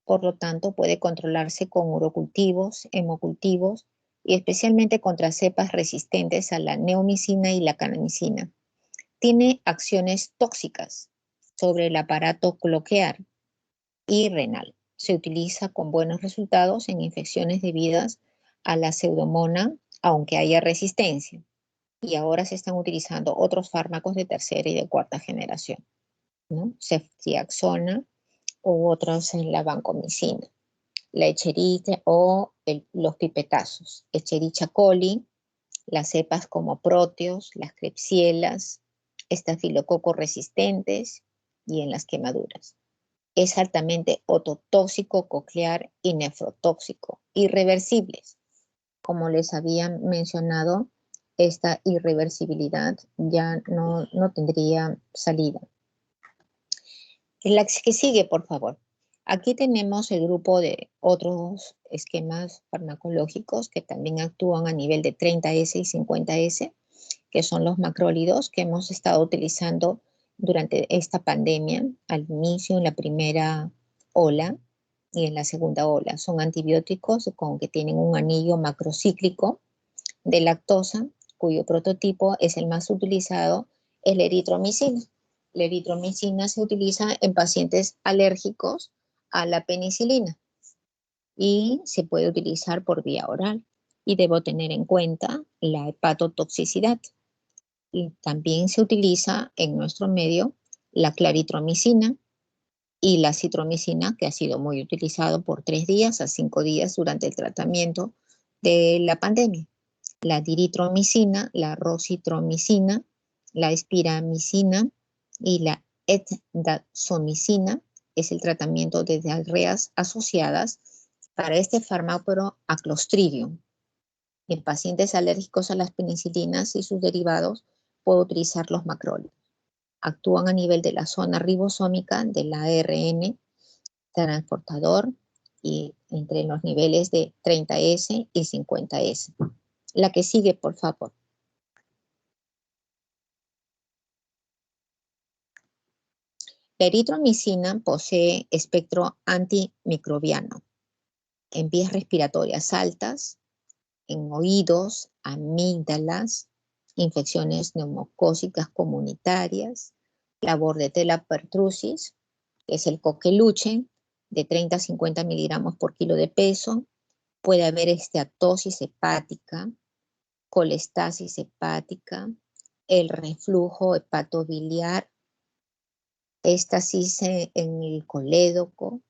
Por lo tanto, puede controlarse con urocultivos, hemocultivos y especialmente contra cepas resistentes a la neomicina y la kanamicina. Tiene acciones tóxicas sobre el aparato cloquear y renal. Se utiliza con buenos resultados en infecciones debidas a la pseudomonas, aunque haya resistencia. Y ahora se están utilizando otros fármacos de tercera y de cuarta generación, ¿no? Ceftriaxona u otros en la vancomicina. La Escherichia o los pipetazos, Escherichia coli, las cepas como Proteus, las Klebsielas, estafilococos resistentes y en las quemaduras. Es altamente ototóxico, coclear y nefrotóxico, irreversibles. Como les había mencionado, esta irreversibilidad ya no tendría salida. La que sigue, por favor. Aquí tenemos el grupo de otros esquemas farmacológicos que también actúan a nivel de 30S y 50S, que son los macrólidos que hemos estado utilizando durante esta pandemia, al inicio, en la primera ola y en la segunda ola. Son antibióticos que tienen un anillo macrocíclico de lactosa, cuyo prototipo es el más utilizado, es la eritromicina. La eritromicina se utiliza en pacientes alérgicos a la penicilina y se puede utilizar por vía oral. Y debo tener en cuenta la hepatotoxicidad. Y también se utiliza en nuestro medio la claritromicina y la citromicina, que ha sido muy utilizado por 3 días a 5 días durante el tratamiento de la pandemia. La diritromicina, la rocitromicina, la espiramicina y la etdazomicina es el tratamiento de diarreas asociadas para este fármaco a Clostridium. En pacientes alérgicos a las penicilinas y sus derivados, puedo utilizar los macrólidos. Actúan a nivel de la zona ribosómica del ARN transportador y entre los niveles de 30S y 50S. La que sigue, por favor. La eritromicina posee espectro antimicrobiano en vías respiratorias altas, en oídos, amígdalas, infecciones neumocócicas comunitarias, la Bordetella pertussis, que es el coqueluche, de 30 a 50 miligramos por kilo de peso. Puede haber esteatosis hepática, colestasis hepática, el reflujo hepatobiliar, éstasis en el colédoco,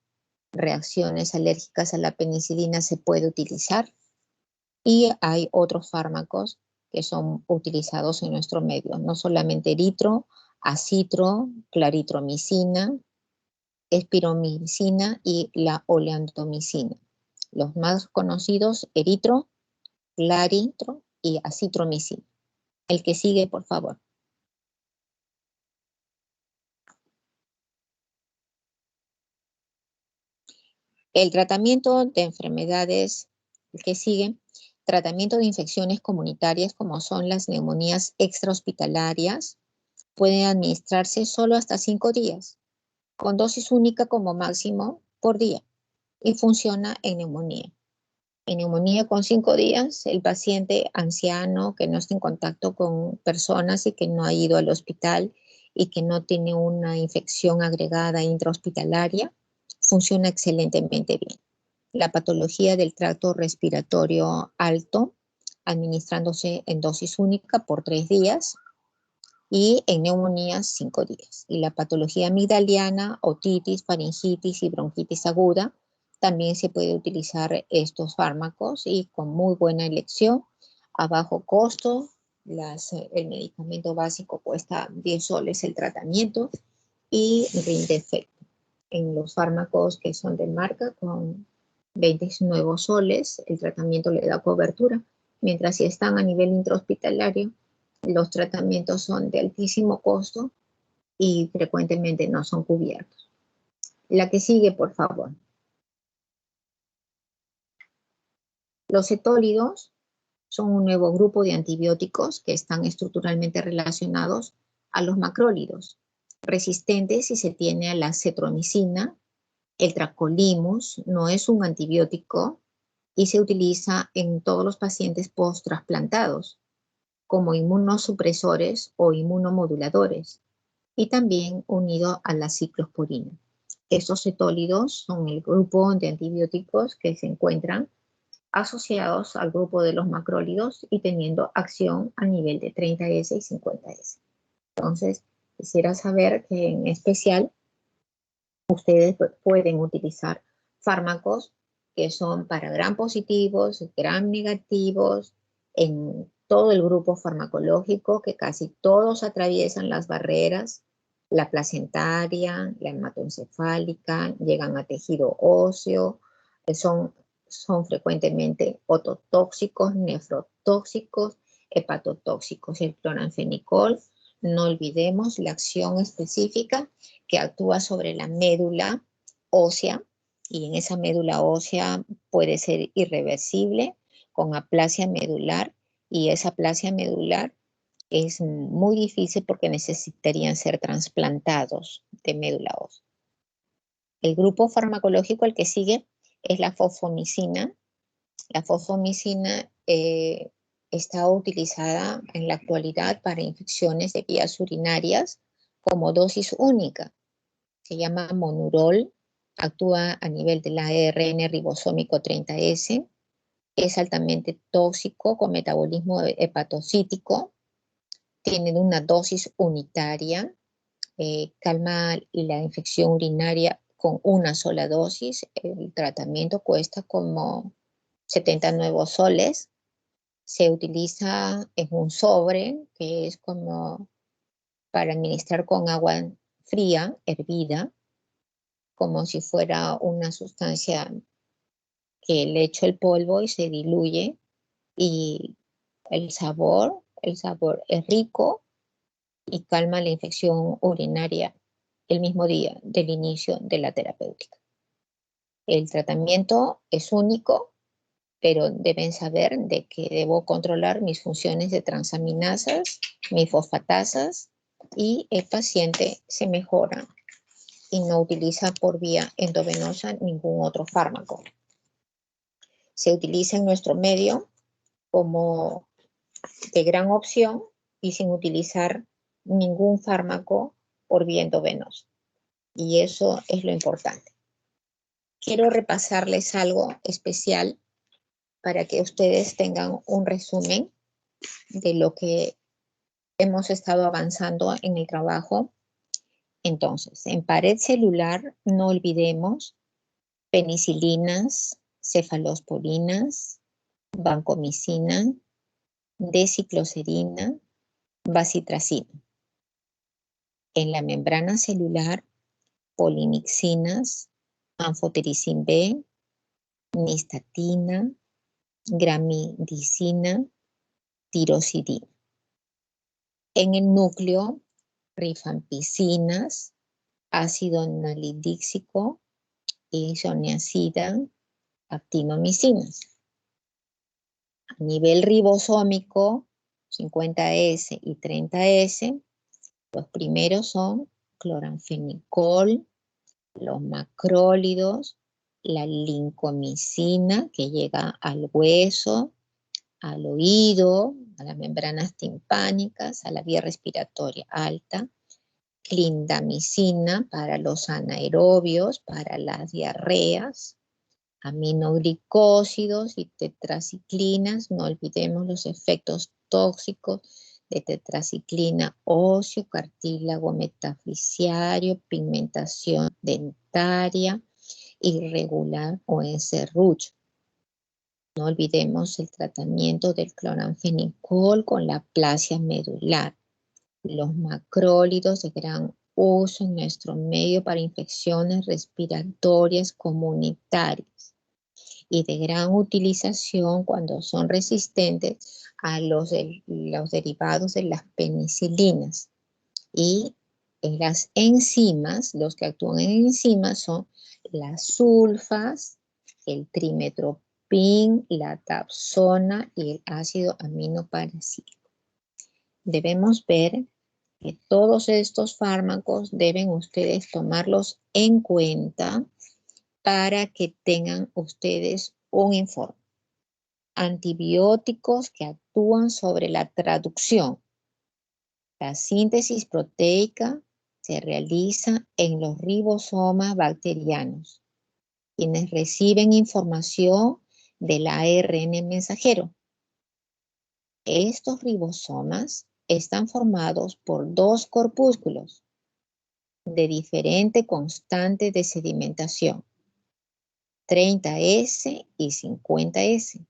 reacciones alérgicas a la penicilina se puede utilizar. Y hay otros fármacos que son utilizados en nuestro medio, no solamente eritro, acitro, claritromicina, espiromicina y la oleantomicina. Los más conocidos, eritro, claritro y acitromicina. El que sigue, por favor. El tratamiento de enfermedades que sigue, tratamiento de infecciones comunitarias como son las neumonías extrahospitalarias, pueden administrarse solo hasta 5 días, con dosis única como máximo por día, y funciona en neumonía. En neumonía con 5 días, el paciente anciano que no está en contacto con personas y que no ha ido al hospital y que no tiene una infección agregada intrahospitalaria, funciona excelentemente bien. La patología del tracto respiratorio alto, administrándose en dosis única por 3 días y en neumonía 5 días. Y la patología amigdaliana, otitis, faringitis y bronquitis aguda, también se puede utilizar estos fármacos y con muy buena elección, a bajo costo. El medicamento básico cuesta 10 soles el tratamiento y rinde efecto. En los fármacos que son de marca, con 20 nuevos soles, el tratamiento le da cobertura, mientras si están a nivel intrahospitalario, los tratamientos son de altísimo costo y frecuentemente no son cubiertos. La que sigue, por favor. Los cetólidos son un nuevo grupo de antibióticos que están estructuralmente relacionados a los macrólidos, resistentes si se tiene a la cetromicina. El tacrolimus no es un antibiótico y se utiliza en todos los pacientes post-trasplantados como inmunosupresores o inmunomoduladores y también unido a la ciclosporina. Estos cetólidos son el grupo de antibióticos que se encuentran asociados al grupo de los macrólidos y teniendo acción a nivel de 30S y 50S. Entonces, quisiera saber que en especial ustedes pueden utilizar fármacos que son para gram positivos, gram negativos, en todo el grupo farmacológico, que casi todos atraviesan las barreras, la placentaria, la hematoencefálica, llegan a tejido óseo, son frecuentemente ototóxicos, nefrotóxicos, hepatotóxicos. El cloranfenicol, no olvidemos la acción específica que actúa sobre la médula ósea, y en esa médula ósea puede ser irreversible con aplasia medular, y esa aplasia medular es muy difícil porque necesitarían ser trasplantados de médula ósea. El grupo farmacológico, el que sigue, es la fosfomicina. La fosfomicina está utilizada en la actualidad para infecciones de vías urinarias como dosis única. Se llama Monurol, actúa a nivel del ARN ribosómico 30S, es altamente tóxico con metabolismo hepatocítico, tiene una dosis unitaria, calma la infección urinaria con una sola dosis. El tratamiento cuesta como 79 soles. Se utiliza en un sobre que es como para administrar con agua fría, hervida, como si fuera una sustancia que le echo el polvo y se diluye, y el sabor es rico y calma la infección urinaria el mismo día del inicio de la terapéutica. El tratamiento es único, pero deben saber de que debo controlar mis funciones de transaminasas, mis fosfatasas, y el paciente se mejora y no utiliza por vía endovenosa ningún otro fármaco. Se utiliza en nuestro medio como de gran opción y sin utilizar ningún fármaco por vía endovenosa. Y eso es lo importante. Quiero repasarles algo especial para que ustedes tengan un resumen de lo que hemos estado avanzando en el trabajo. Entonces, en pared celular, no olvidemos penicilinas, cefalosporinas, vancomicina, descicloserina, bacitracina. En la membrana celular, polimixinas, anfotericin B, nistatina, gramidicina, tirosidina. En el núcleo, rifampicinas, ácido nalidíxico, isoniazida, actinomicinas. A nivel ribosómico, 50S y 30S, los primeros son cloranfenicol, los macrólidos, la lincomicina, que llega al hueso, al oído, a las membranas timpánicas, a la vía respiratoria alta, clindamicina para los anaerobios, para las diarreas, aminoglicósidos y tetraciclinas. No olvidemos los efectos tóxicos de tetraciclina: óseo, cartílago metafisiario, pigmentación dentaria irregular o en serrucho. No olvidemos el tratamiento del cloranfenicol con la aplasia medular. Los macrólidos de gran uso en nuestro medio para infecciones respiratorias comunitarias y de gran utilización cuando son resistentes a los derivados de las penicilinas. Y las enzimas, los que actúan en enzimas son las sulfas, el trimetoprim, la dapsona y el ácido aminoparacílico. Debemos ver que todos estos fármacos deben ustedes tomarlos en cuenta para que tengan ustedes un informe. Antibióticos que actúan sobre la traducción. La síntesis proteica se realiza en los ribosomas bacterianos, quienes reciben información del ARN mensajero. Estos ribosomas están formados por dos corpúsculos de diferente constante de sedimentación, 30S y 50S.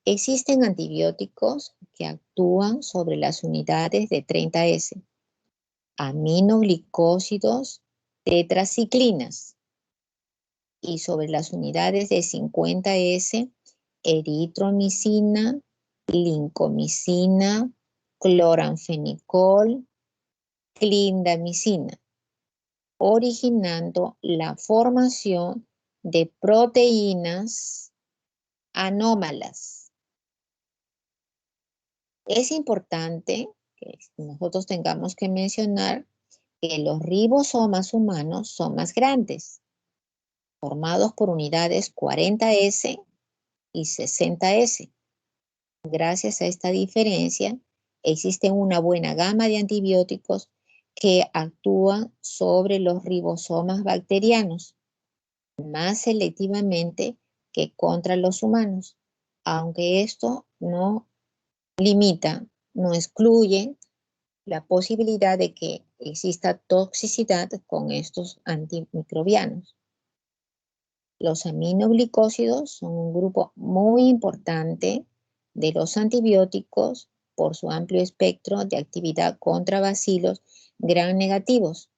Existen antibióticos que actúan sobre las unidades de 30S, aminoglicósidos, tetraciclinas, y sobre las unidades de 50S, eritromicina, lincomicina, cloranfenicol, clindamicina, originando la formación de proteínas anómalas. Es importante que nosotros tengamos que mencionar que los ribosomas humanos son más grandes, formados por unidades 40S y 60S. Gracias a esta diferencia, existe una buena gama de antibióticos que actúan sobre los ribosomas bacterianos más selectivamente que contra los humanos, aunque esto no limita, no excluye la posibilidad de que exista toxicidad con estos antimicrobianos. Los aminoglicósidos son un grupo muy importante de los antibióticos por su amplio espectro de actividad contra bacilos gram negativos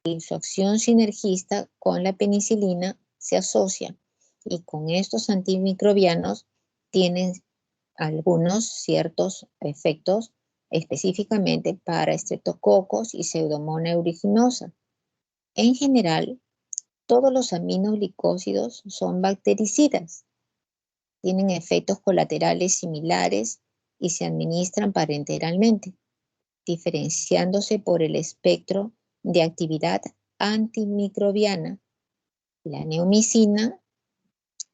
y su acción sinergista con la penicilina se asocia, y con estos antimicrobianos tienen algunos ciertos efectos específicamente para estreptococos y Pseudomonas aeruginosa. En general, todos los aminoglicósidos son bactericidas, tienen efectos colaterales similares y se administran parenteralmente, diferenciándose por el espectro de actividad antimicrobiana. La neomicina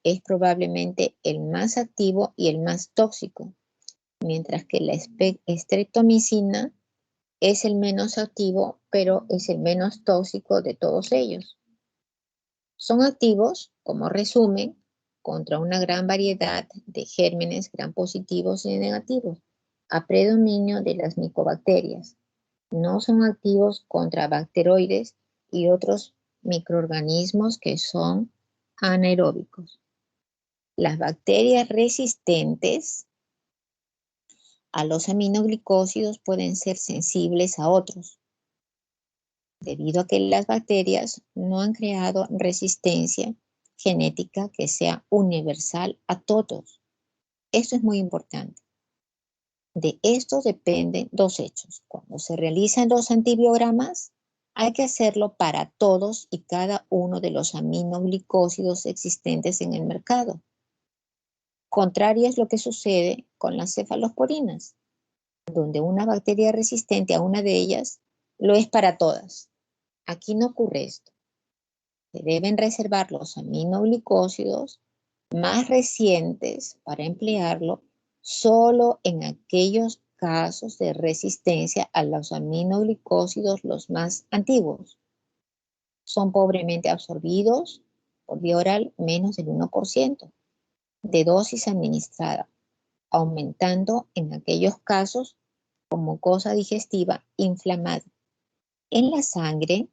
es probablemente el más activo y el más tóxico, mientras que la streptomicina es el menos activo, pero es el menos tóxico de todos ellos. Son activos, como resumen, contra una gran variedad de gérmenes gram positivos y negativos, a predominio de las micobacterias. No son activos contra bacteroides y otros microorganismos que son anaeróbicos. Las bacterias resistentes a los aminoglicósidos pueden ser sensibles a otros, debido a que las bacterias no han creado resistencia genética que sea universal a todos. Esto es muy importante. De esto dependen dos hechos. Cuando se realizan los antibiogramas, hay que hacerlo para todos y cada uno de los aminoglicósidos existentes en el mercado. Contrario es lo que sucede con las cefalosporinas, donde una bacteria resistente a una de ellas lo es para todas. Aquí no ocurre esto. Se deben reservar los aminoglicósidos más recientes para emplearlo solo en aquellos casos de resistencia a los aminoglicósidos los más antiguos. Son pobremente absorbidos por vía oral, menos del 1% de dosis administrada, aumentando en aquellos casos con mucosa digestiva inflamada. En la sangre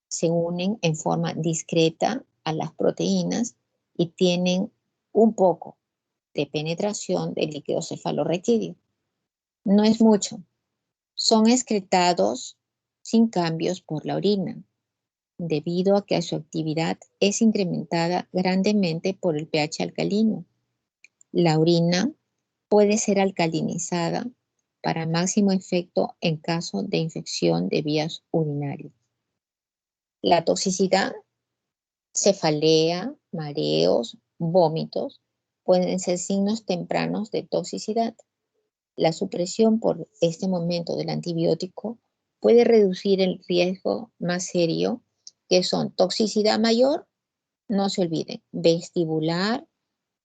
se unen en forma discreta a las proteínas y tienen un poco de penetración del líquido cefalorraquídeo. No es mucho. Son excretados sin cambios por la orina, debido a que su actividad es incrementada grandemente por el pH alcalino. La orina puede ser alcalinizada para máximo efecto en caso de infección de vías urinarias. La toxicidad, cefalea, mareos, vómitos, pueden ser signos tempranos de toxicidad. La supresión por este momento del antibiótico puede reducir el riesgo más serio, que son toxicidad mayor, no se olviden, vestibular,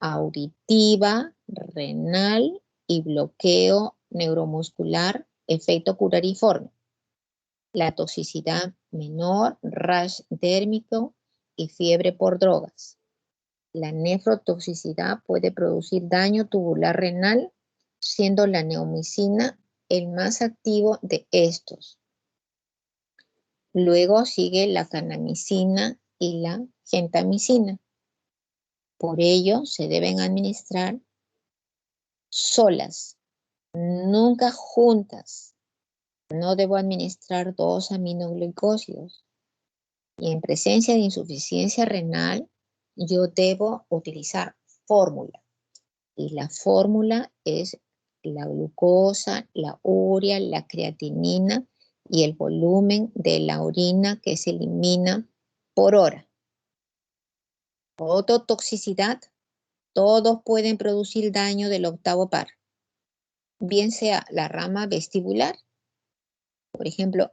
auditiva, renal y bloqueo neuromuscular, efecto curariforme. La toxicidad menor, rash dérmico y fiebre por drogas. La nefrotoxicidad puede producir daño tubular renal, siendo la neomicina el más activo de estos. Luego sigue la kanamicina y la gentamicina. Por ello, se deben administrar solas, nunca juntas. No debo administrar dos aminoglicósidos. Y en presencia de insuficiencia renal, yo debo utilizar fórmula. Y la fórmula es la glucosa, la urea, la creatinina y el volumen de la orina que se elimina por hora. Ototoxicidad, todos pueden producir daño del octavo par, bien sea la rama vestibular, por ejemplo,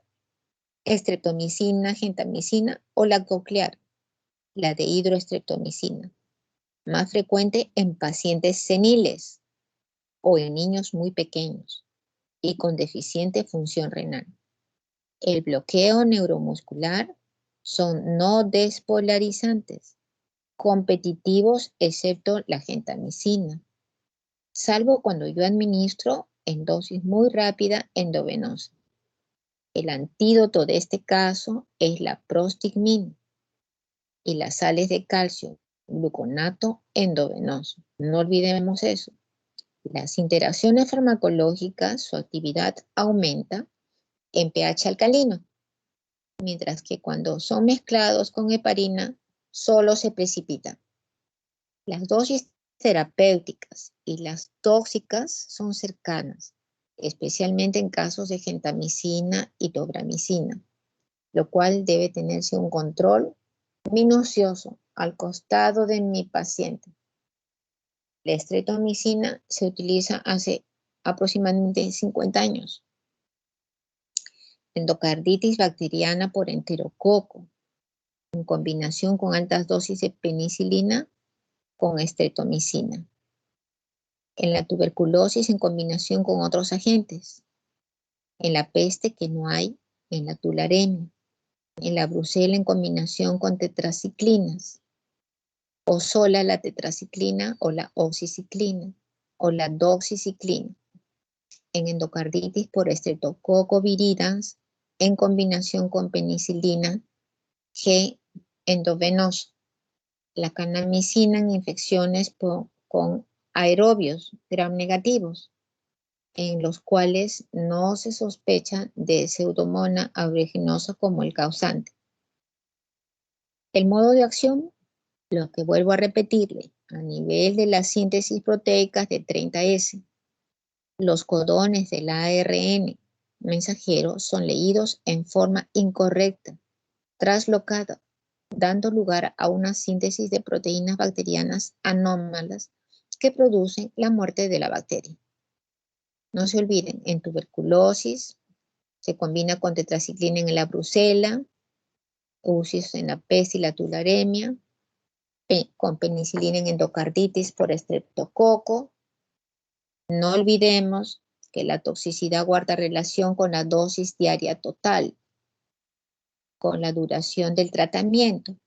estreptomicina, gentamicina, o la coclear, la de hidroestreptomicina, más frecuente en pacientes seniles o en niños muy pequeños y con deficiente función renal. El bloqueo neuromuscular son no despolarizantes, competitivos excepto la gentamicina, salvo cuando yo administro en dosis muy rápida endovenosa. El antídoto de este caso es la prostigmina y las sales de calcio, gluconato endovenoso. No olvidemos eso. Las interacciones farmacológicas, su actividad aumenta en pH alcalino, mientras que cuando son mezclados con heparina, solo se precipitan. Las dosis terapéuticas y las tóxicas son cercanas, especialmente en casos de gentamicina y dobramicina, lo cual debe tenerse un control minucioso al costado de mi paciente. La estreptomicina se utiliza hace aproximadamente 50 años. Endocarditis bacteriana por enterococo, en combinación con altas dosis de penicilina con estreptomicina. En la tuberculosis en combinación con otros agentes. En la peste que no hay, en la tularemia. En la brucela en combinación con tetraciclinas. O sola la tetraciclina o la oxiciclina o la doxiciclina. En endocarditis por Streptococcus viridans en combinación con penicilina G endovenoso. La kanamicina en infecciones con aerobios gram negativos, en los cuales no se sospecha de Pseudomonas aeruginosa como el causante. El modo de acción, lo que vuelvo a repetirle, a nivel de las síntesis proteicas de 30S, los codones del ARN mensajero son leídos en forma incorrecta, traslocada, dando lugar a una síntesis de proteínas bacterianas anómalas que producen la muerte de la bacteria. No se olviden, en tuberculosis se combina con tetraciclina en la brucela, UCIs en la peste y la tularemia, con penicilina en endocarditis por estreptococo. No olvidemos que la toxicidad guarda relación con la dosis diaria total, con la duración del tratamiento.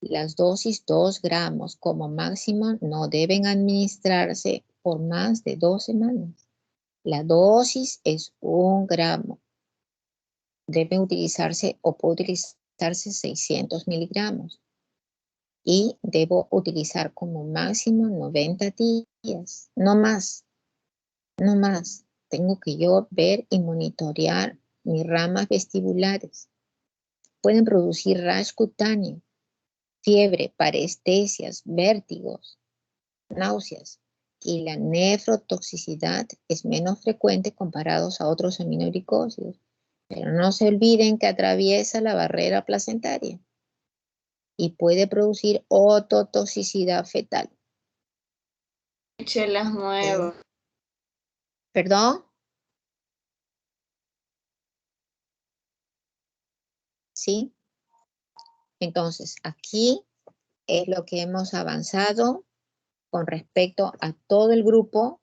Las dosis 2 gramos como máximo no deben administrarse por más de 2 semanas. La dosis es 1 gramo. Debe utilizarse o puede utilizarse 600 miligramos. Y debo utilizar como máximo 90 días, no más, no más. Tengo que yo ver y monitorear mis ramas vestibulares. Pueden producir rash cutáneo, fiebre, parestesias, vértigos, náuseas, y la nefrotoxicidad es menos frecuente comparados a otros aminoglicósidos. Pero no se olviden que atraviesa la barrera placentaria y puede producir ototoxicidad fetal. Chelas nuevas. ¿Perdón? ¿Sí? Entonces, aquí es lo que hemos avanzado con respecto a todo el grupo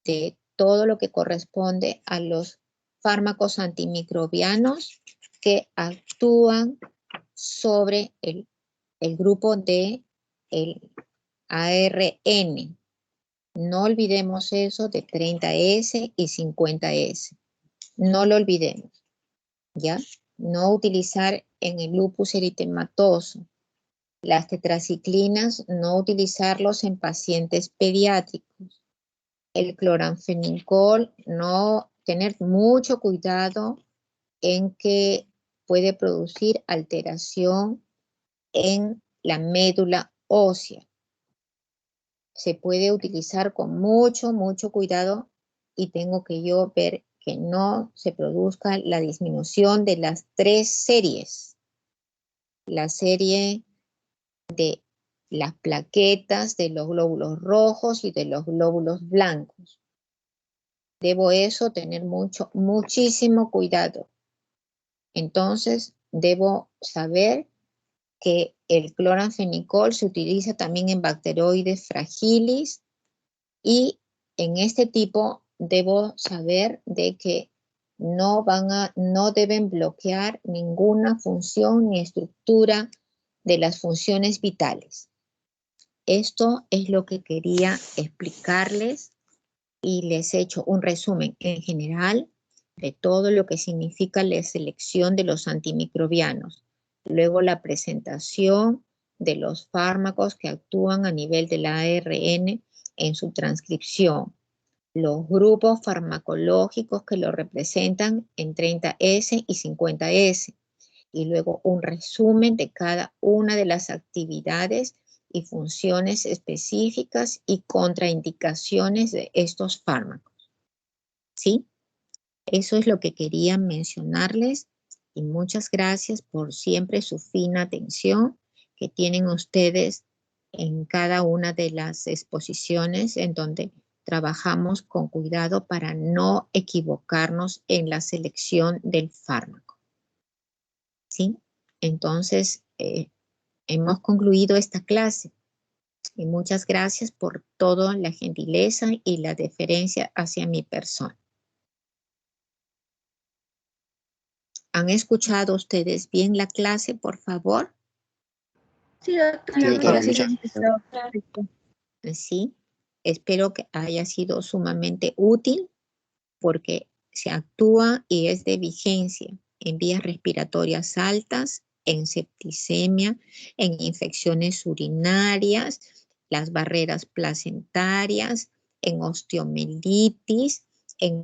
de todo lo que corresponde a los fármacos antimicrobianos que actúan sobre el grupo de el ARN. No olvidemos eso de 30S y 50S. No lo olvidemos, ¿ya? No utilizar en el lupus eritematoso. Las tetraciclinas, no utilizarlos en pacientes pediátricos. El cloranfenicol, no tener mucho cuidado en que puede producir alteración en la médula ósea. Se puede utilizar con mucho cuidado y tengo que yo ver que no se produzca la disminución de las 3 series. La serie de las plaquetas, de los glóbulos rojos y de los glóbulos blancos. Debo eso tener muchísimo cuidado. Entonces, debo saber que el cloranfenicol se utiliza también en bacteroides fragilis y en este tipo debo saber de que no deben bloquear ninguna función ni estructura de las funciones vitales. Esto es lo que quería explicarles y les he hecho un resumen en general de todo lo que significa la selección de los antimicrobianos. Luego la presentación de los fármacos que actúan a nivel del ARN en su transcripción. Los grupos farmacológicos que lo representan en 30S y 50S. Y luego un resumen de cada una de las actividades y funciones específicas y contraindicaciones de estos fármacos. ¿Sí? Eso es lo que quería mencionarles y muchas gracias por siempre su fina atención que tienen ustedes en cada una de las exposiciones en donde trabajamos con cuidado para no equivocarnos en la selección del fármaco. ¿Sí? Entonces, hemos concluido esta clase y muchas gracias por toda la gentileza y la deferencia hacia mi persona. ¿Han escuchado ustedes bien la clase, por favor? Sí, doctora, perfecto. Sí, espero que haya sido sumamente útil porque se actúa y es de vigencia en vías respiratorias altas, en septicemia, en infecciones urinarias, las barreras placentarias, en osteomielitis, en